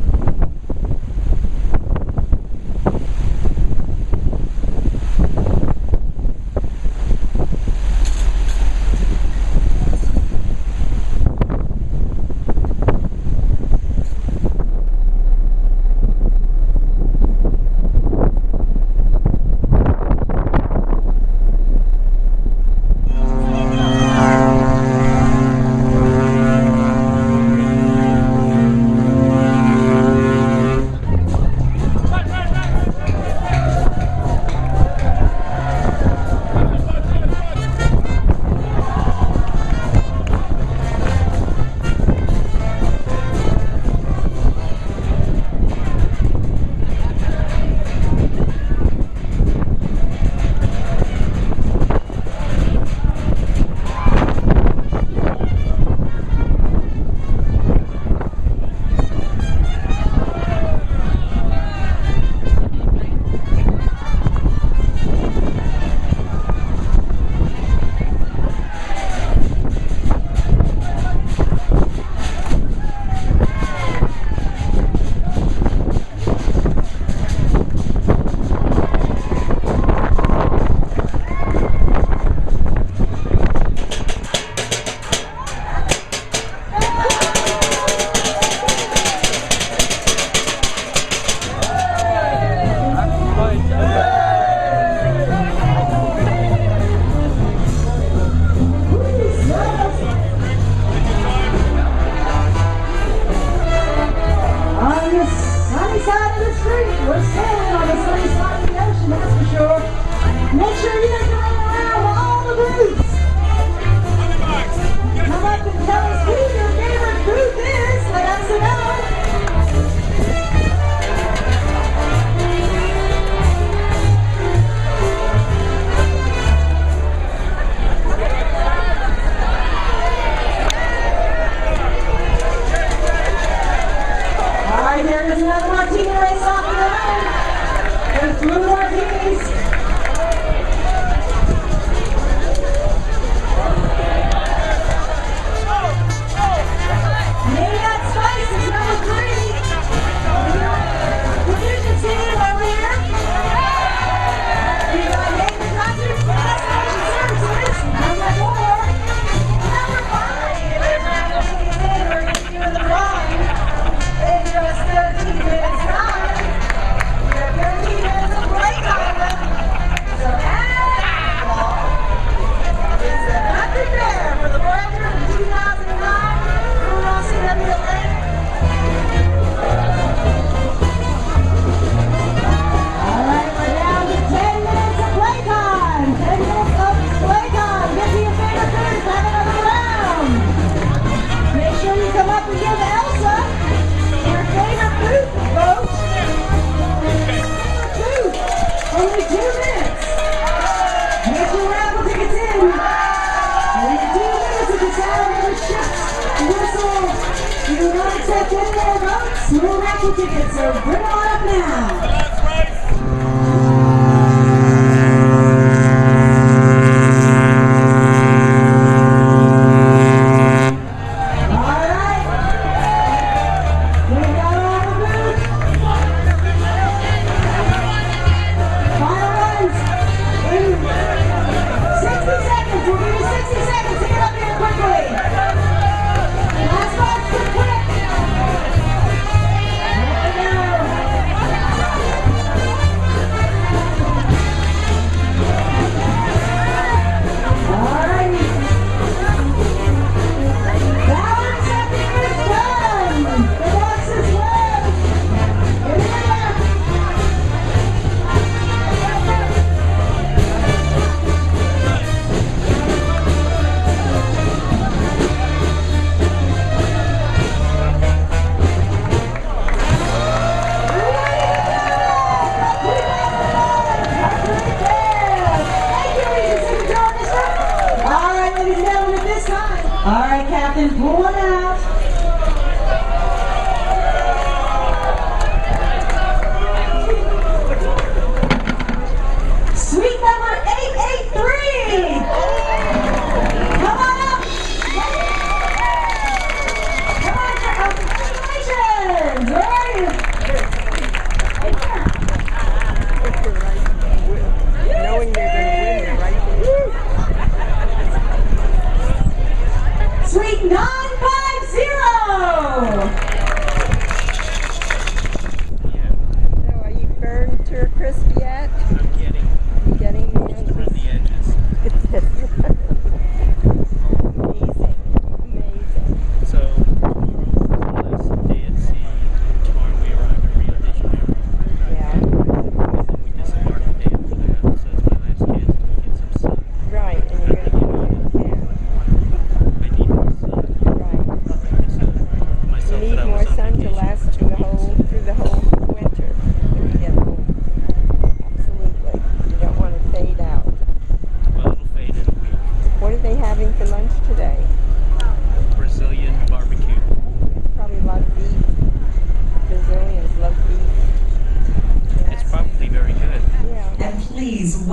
Your raffle tickets are bring on up now.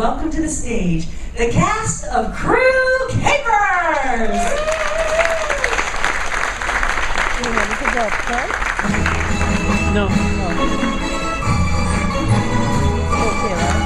Welcome to the stage, the cast of Crew Capers! You ready to go upstairs? No. Okay, right?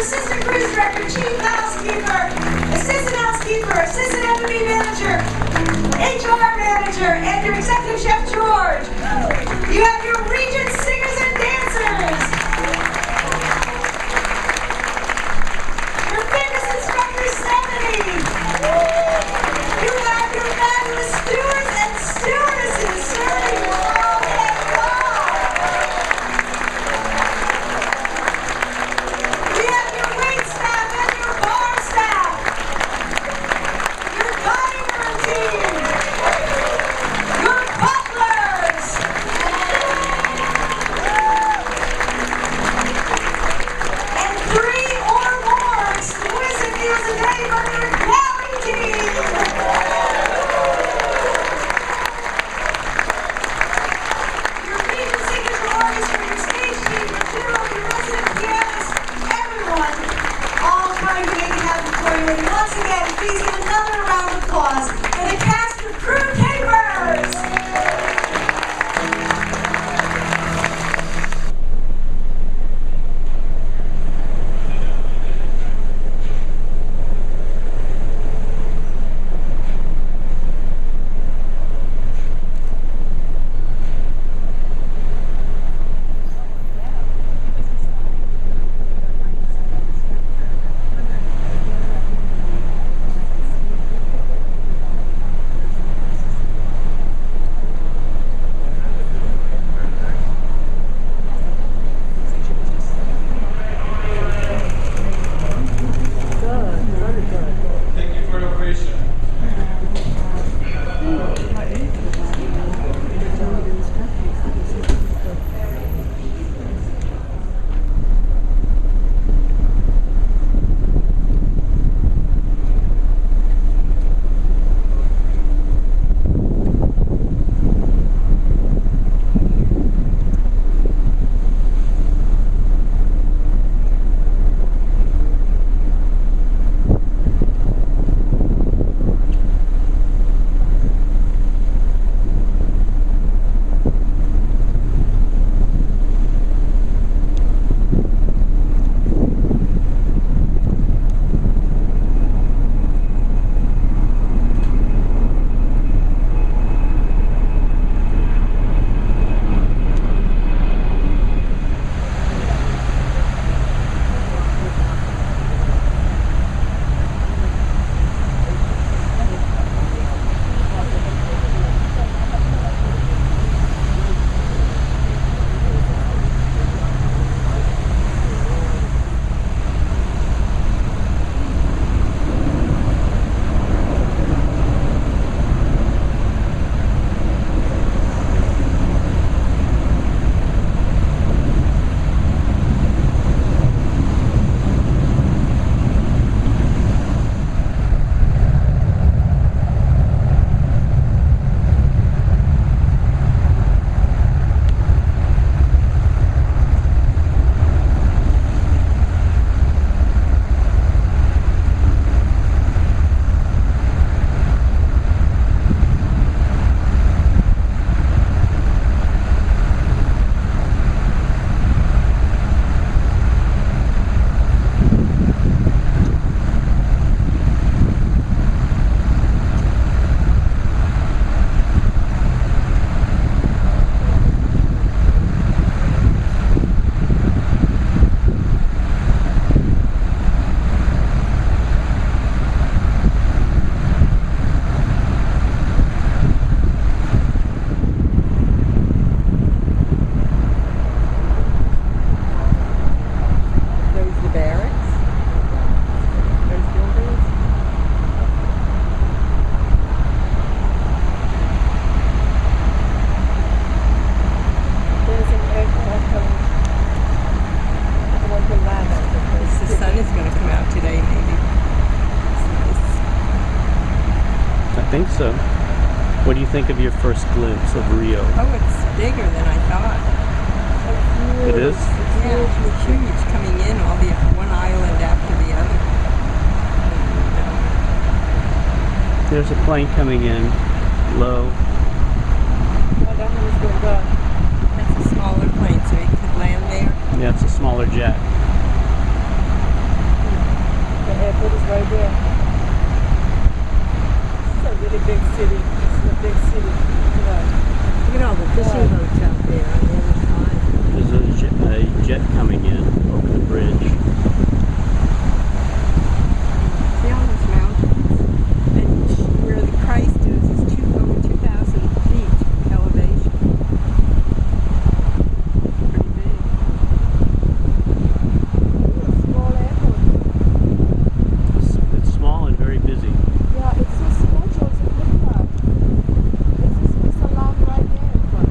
assistant cruise director, chief housekeeper, assistant housekeeper, assistant F&B manager, HR manager, and your executive chef, George. You have your regent singers and dancers. Your famous instructor, Stephanie. You have your fabulous stewards and stewardesses serving you all day long. We have your wait staff and your bar staff. Your dining room team. Your butlers. And 3 or more exquisite meals a day from your galley team. Your region signature orchestra, your stage team, your duo, your resident pianist, everyone, all coming to make it happen for you. And once again, please give another round of applause for the cast of Crew Capers. Thank you for your patience. think so. What do you think of your first glimpse of Rio? Oh, it's bigger than I thought. It is? Yeah, it's huge coming in, all the one island after the other. There's a plane coming in, low. Oh, that one is going to go. That's a smaller plane, so it could land there. Yeah, it's a smaller jet. the airport is right there. It's a really big city. It's a big city. Look Look at all the fishing boats out there on the other side. There's a jet coming in over the bridge. See all those mountains? And where the Christ is over 2,000 feet elevation. Pretty big. Small airport. It's small and very busy. Yeah, it's so small, Joseph. Look at that. It's a land right there in front.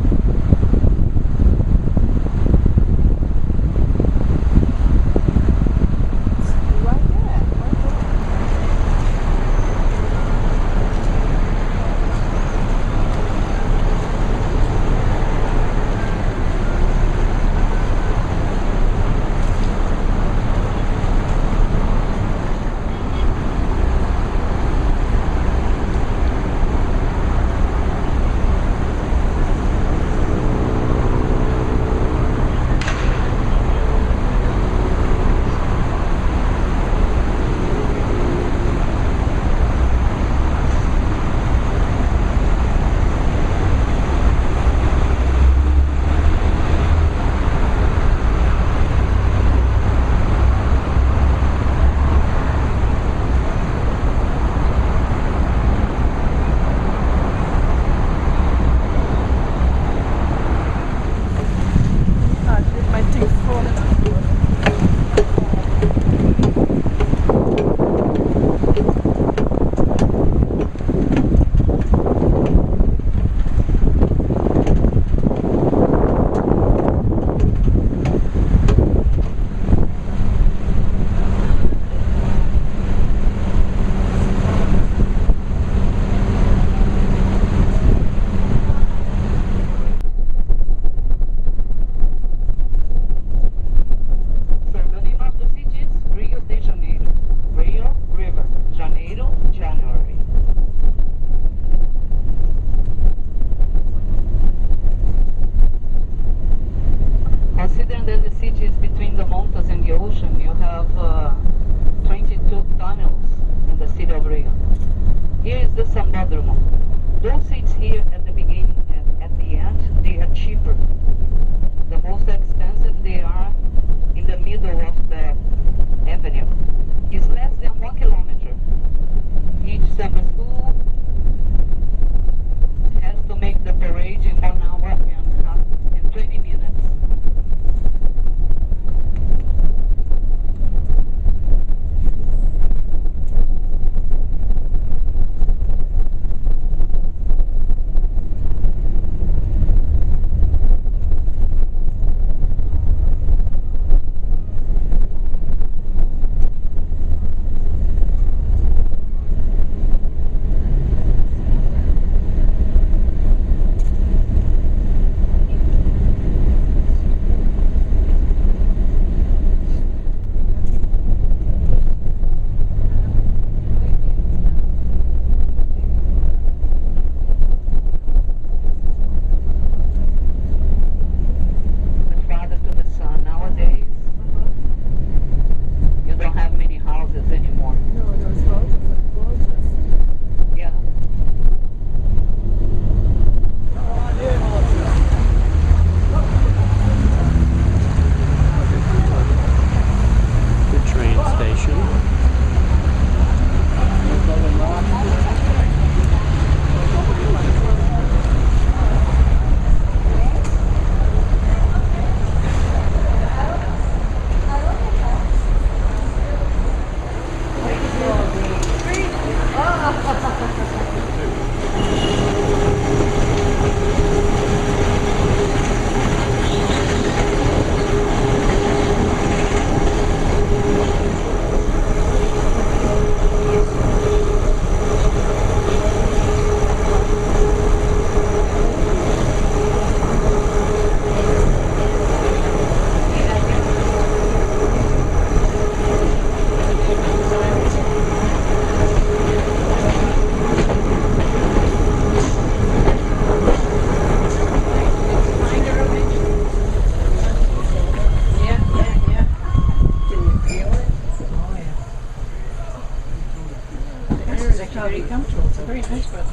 Very comfortable. It's a very nice one.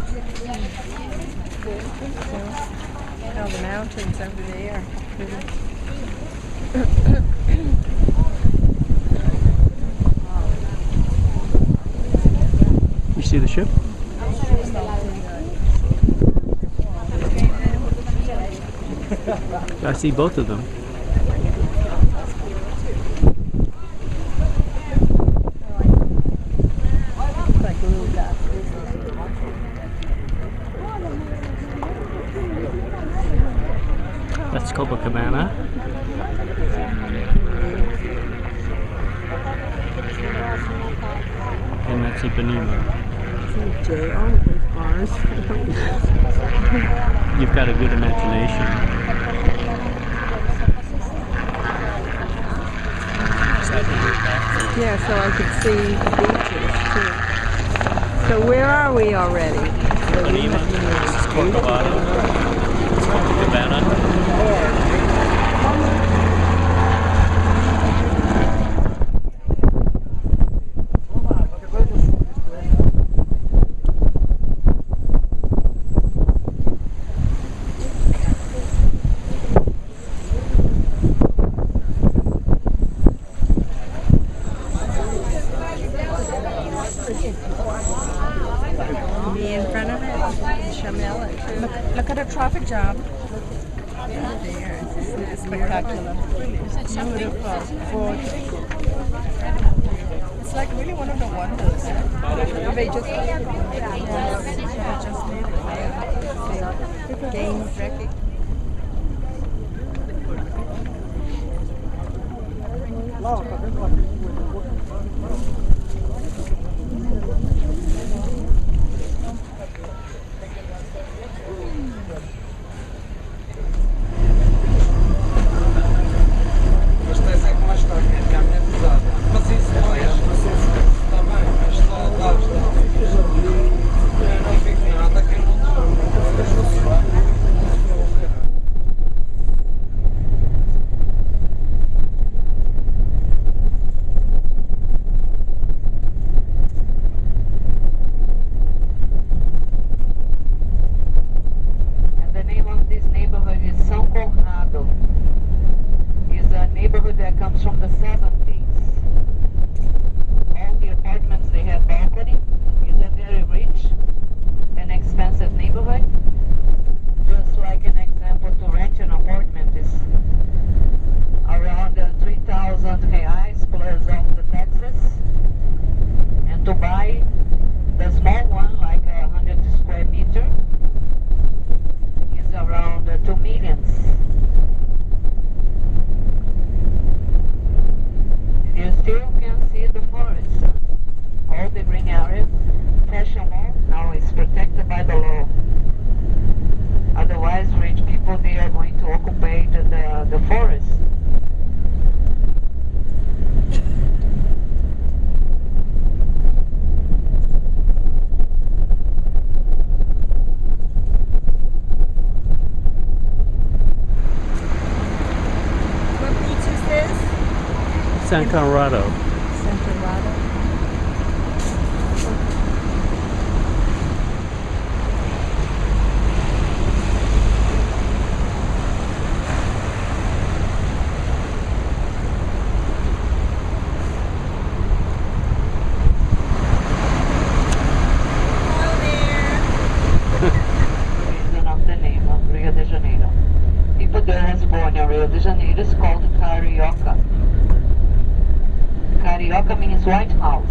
All the mountains over there. You see the ship? I see both of them. That's Copacabana. And that's Ipanema. You've got a good imagination. Yeah, so I could see beaches too. So where are we already? Ipanema. This is Corcovado. It's Copacabana. Me in front of it. Shamela. Look at a traffic jam. There. Isn't it spectacular? Beautiful. It's like really one of the wonders. They just made it. Gained recognition. San Conrado. San Conrado. Of the name of Rio de Janeiro. People that was born in Rio de Janeiro is called Carioca. Carioca means White House.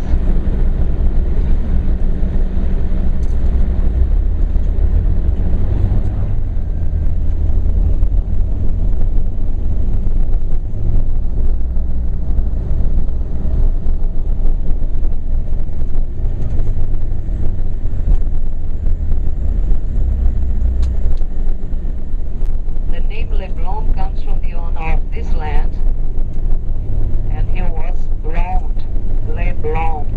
The name Leblon comes from the owner of this land, and he was blonde, Leblon.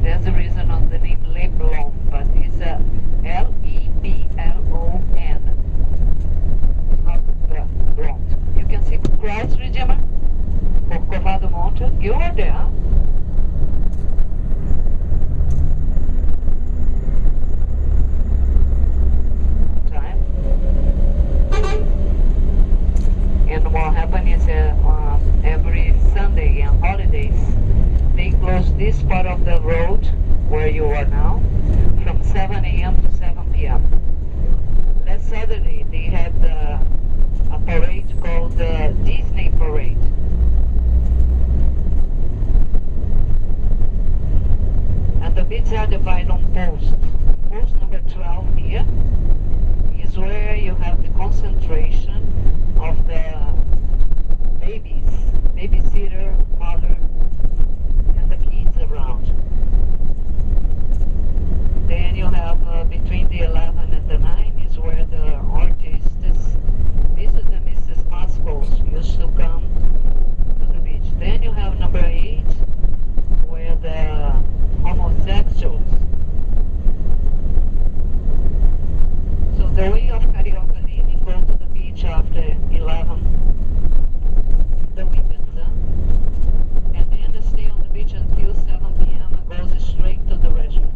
There's a reason of the name Leblon, but it's a L-E-B-L-O-N. It's not blonde. You can see crowds, Regina, Corcovado Mountain. You are there. where you are now, from 7 a.m. to 7 p.m. Last Saturday, they had a parade called the Disney Parade. And the bids are divided on posts. Post number 12 here is where you have the concentration of the babies, babysitter, mother, and the kids around. Then you have between the 11 and the 9 is where the artists, Mrs. and Mrs. Pascals, used to come to the beach. Then you have number 8, where the homosexuals. So the way of Carioca living, go to the beach after 11, the weekend, and then stay on the beach until 7 p.m. and goes straight to the restaurant.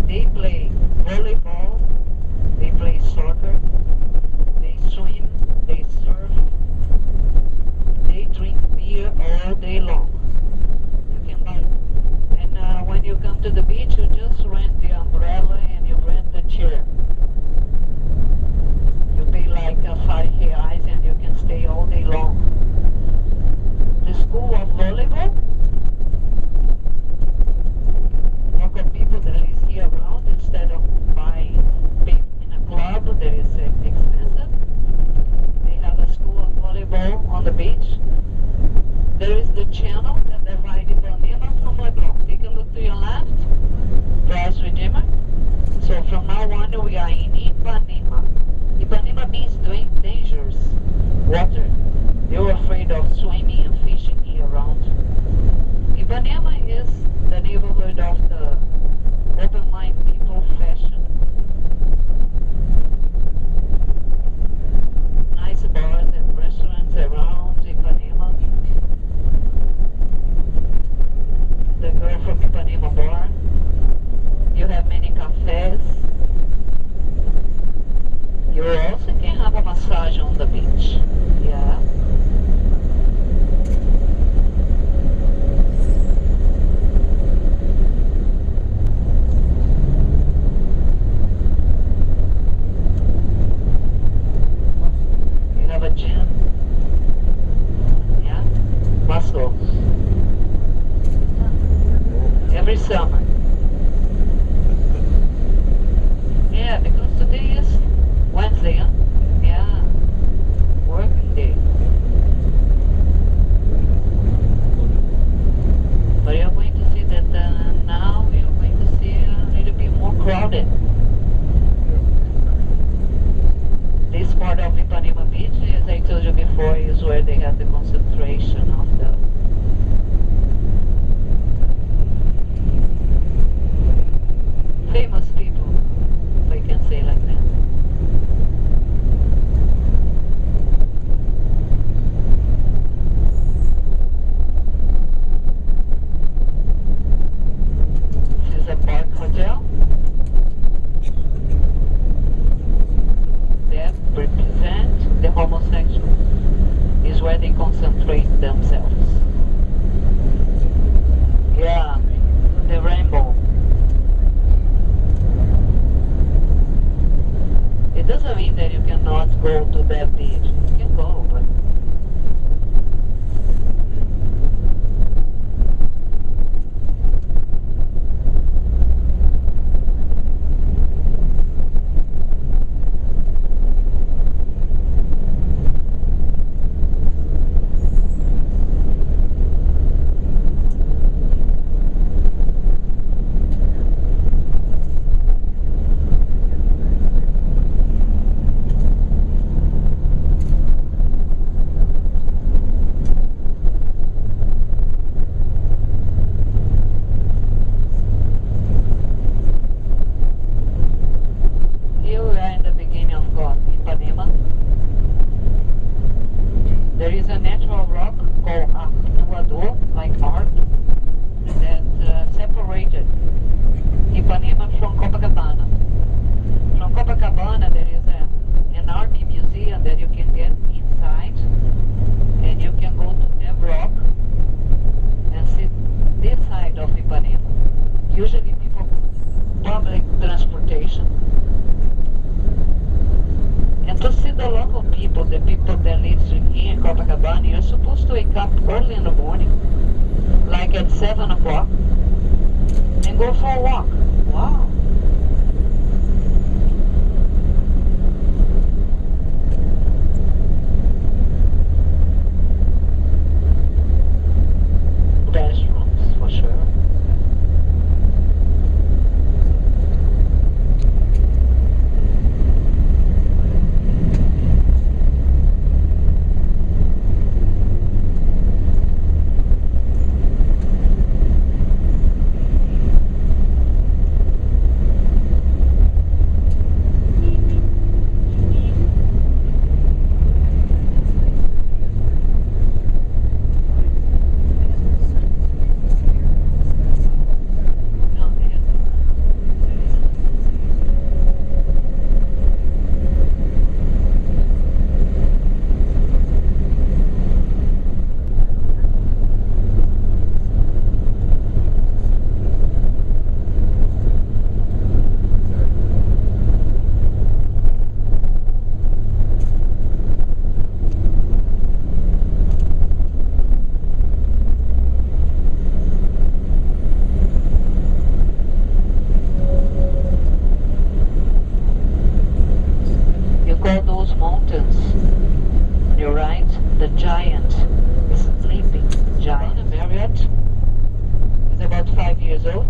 They play volleyball, they play soccer, they swim, they surf, they drink beer all day long. You can buy, and when you come to the beach, you just rent the umbrella and you rent the chair. You pay like 5 reais and you can stay all day long. The school of volleyball, local people that is here around, instead of buying in a club that is expensive, they have a school of volleyball on the beach. There is the channel that divides Ipanema from Leblon. Take a look to your left, Bryce Redeemer. So from now on we are in Ipanema. Ipanema means dangerous water. They were afraid of swimming and fishing here around. Ipanema is the neighborhood of the open-mind people, fashion, nice bars and restaurants around Ipanema. The girl from Ipanema bar. You have many cafes. You also can have a massage on the beach. Yeah. You have a gym. Yeah. Muscles. Every summer. Yeah, because today is Wednesday, huh? Yeah. Working day. But you're going to see that now you're going to see a little bit more crowded. This part of Ipanema Beach, as I told you before, is where they have the concentration of the famous people, if I can say like that. This is a park hotel that represents the homosexuals. Is where they concentrate themselves. Yeah, the rainbow. It doesn't mean that you cannot go to that beach. You can go, but usually early in the morning, like at 7 o'clock, and go for a walk. Wow. Restrooms, for sure. You call those mountains on your right, the giant, sleeping giant. Marriott is about 5 years old.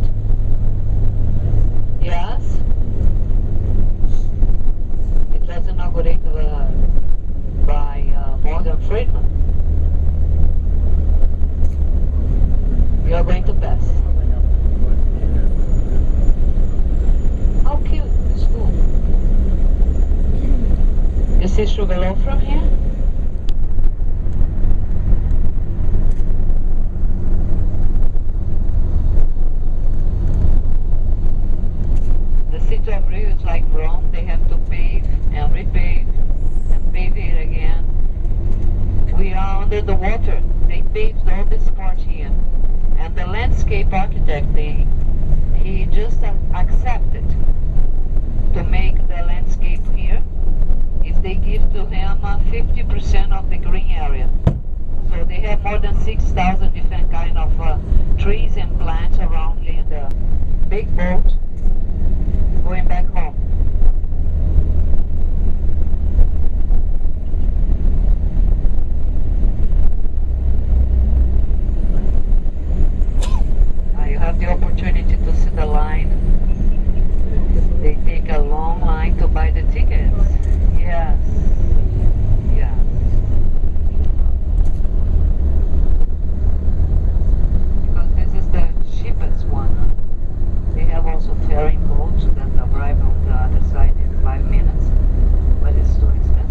Yes. It was inaugurated by Morgan Freeman. You are going to pass. How cute the school. You see Sugarloaf from here? The city of Rio is like Rome. They have to pave and repave and pave it again. We are under the water. They paved all this part here. And the landscape architect, he just accepted to make the landscape here if they give to him 50% of the green area. So they have more than 6,000 different kind of trees and plants around the big boat going back home. You have the opportunity to see the line. They take a long line to buy the tickets. Yes. Yeah. Because this is the cheapest one. They have also ferry boats that arrive on the other side in 5 minutes, but it's too expensive.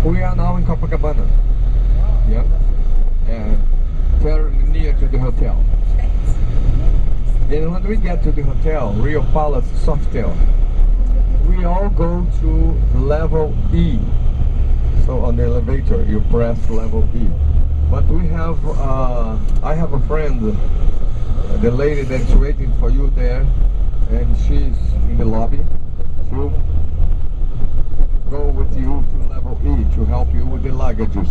We are now in Copacabana, yeah, and very near to the hotel. Then when we get to the hotel, Rio Palace Sofitel, we all go to level E. So on the elevator, you press level E. But we have, I have a friend, the lady that's waiting for you there, and she's in the lobby. She'll go with you to level E to help you with the luggages.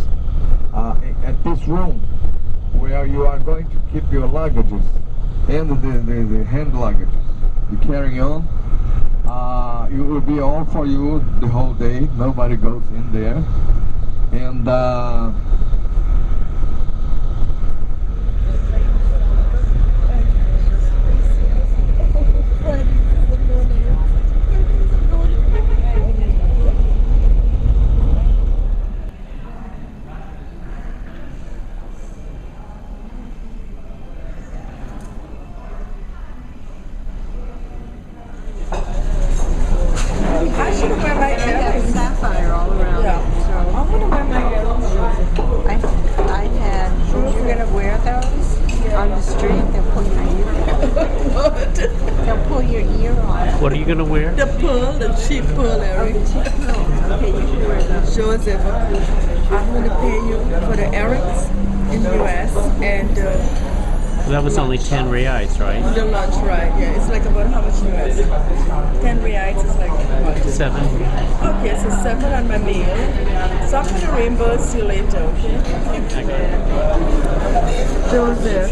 At this room, where you are going to keep your luggages and the hand luggage. You carry on. It will be all for you the whole day. Nobody goes in there. And I should wear my earrings. Sapphire all around. Yeah. So I'm gonna wear my earrings. I had. You're gonna wear those on the street. They'll pull your ear. What? They'll pull your ear off. What are you gonna wear? The pearl, the cheap pearl earrings. Okay, you can wear those. Joseph, I'm gonna pay you for the earrings in US and That was only 10 reais, right? the lunch, right? Yeah, it's like about how much US? 10 reais is like what? 7. Okay, so 7 on my meal. So I'm gonna reimburse you later, okay? I got it. Joseph.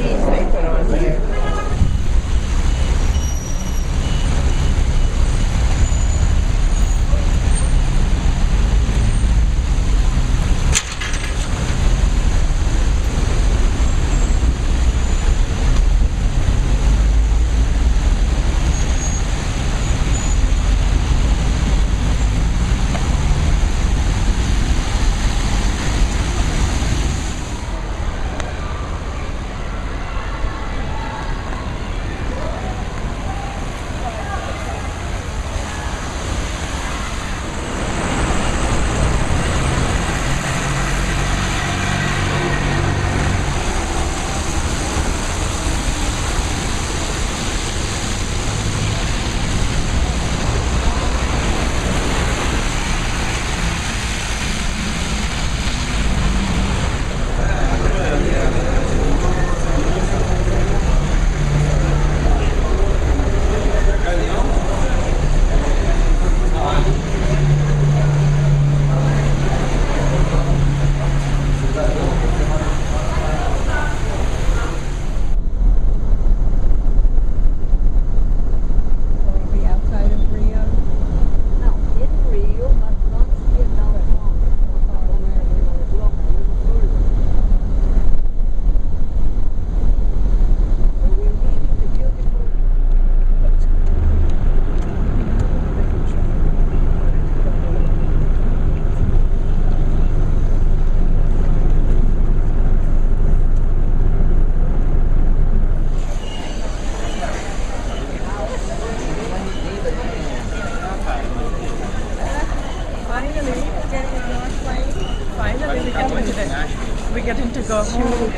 We're getting to go home.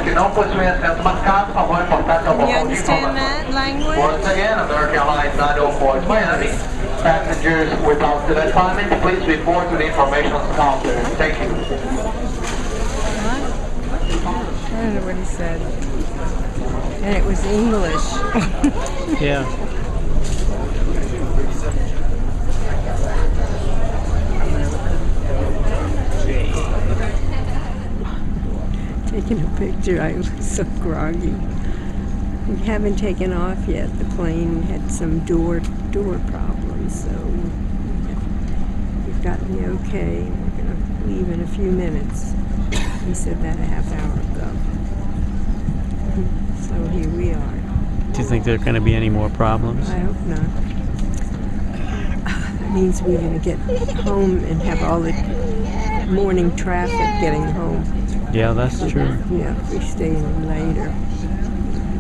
Que não possuem assento marcado, favor importar ao balcão de informação. Once again, American Airlines 904 Miami. Passengers without delay assignment, please report to the information counter. Thank you. I don't know what he said. And it was English. Yeah. Taking a picture, I was so groggy. We haven't taken off yet. The plane had some door problems, so we've gotten the okay. We're going to leave in a few minutes. He said that a half hour ago. So here we are. Do you think there are going to be any more problems? I hope not. That means we're going to get home and have all the morning traffic getting home. Yeah, that's true. Yeah, if we stay in later.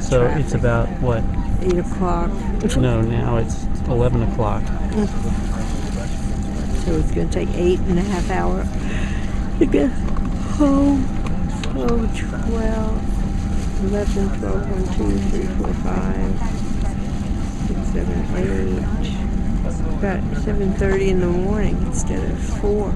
So Traffic. it's about what? 8 o'clock. No, now it's 11 o'clock. So it's going to take 8.5 hours to get home. Oh, 12, 11, 12, 1, 2, 3, 4, 5, 6, 7, 8. About 7:30 in the morning instead of 4.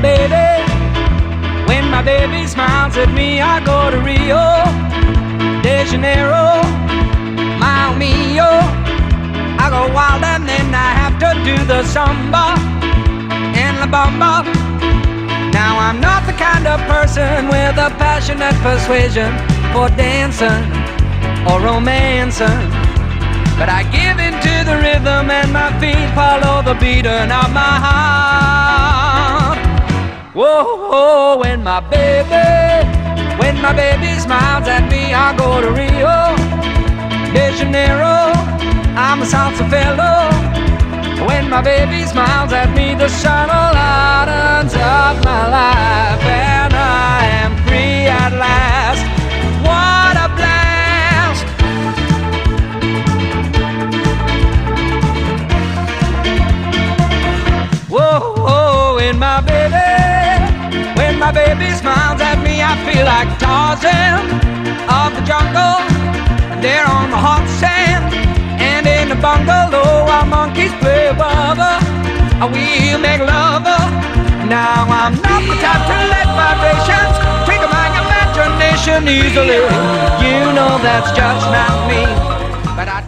baby. When my baby smiles at me, I go to Rio de Janeiro, Mile Mio. I go wild and then I have to do the samba and la bamba. Now I'm not the kind of person with a passionate persuasion for dancing or romancing, but I give into the rhythm and my feet follow the beating of my heart. Whoa, whoa, when my baby smiles at me, I go to Rio de Janeiro, I'm a salsa fellow. When my baby smiles at me, the sun lightens up my life, and I am free at last. What a blast! Whoa, whoa, when my baby smiles at me, I feel like Tarzan of the jungle. There on the hot sand, and in the bungalow, our monkeys play bubba. We'll make love. Now I'm not the type to let vibrations trigger my imagination easily. You know that's just not me. But I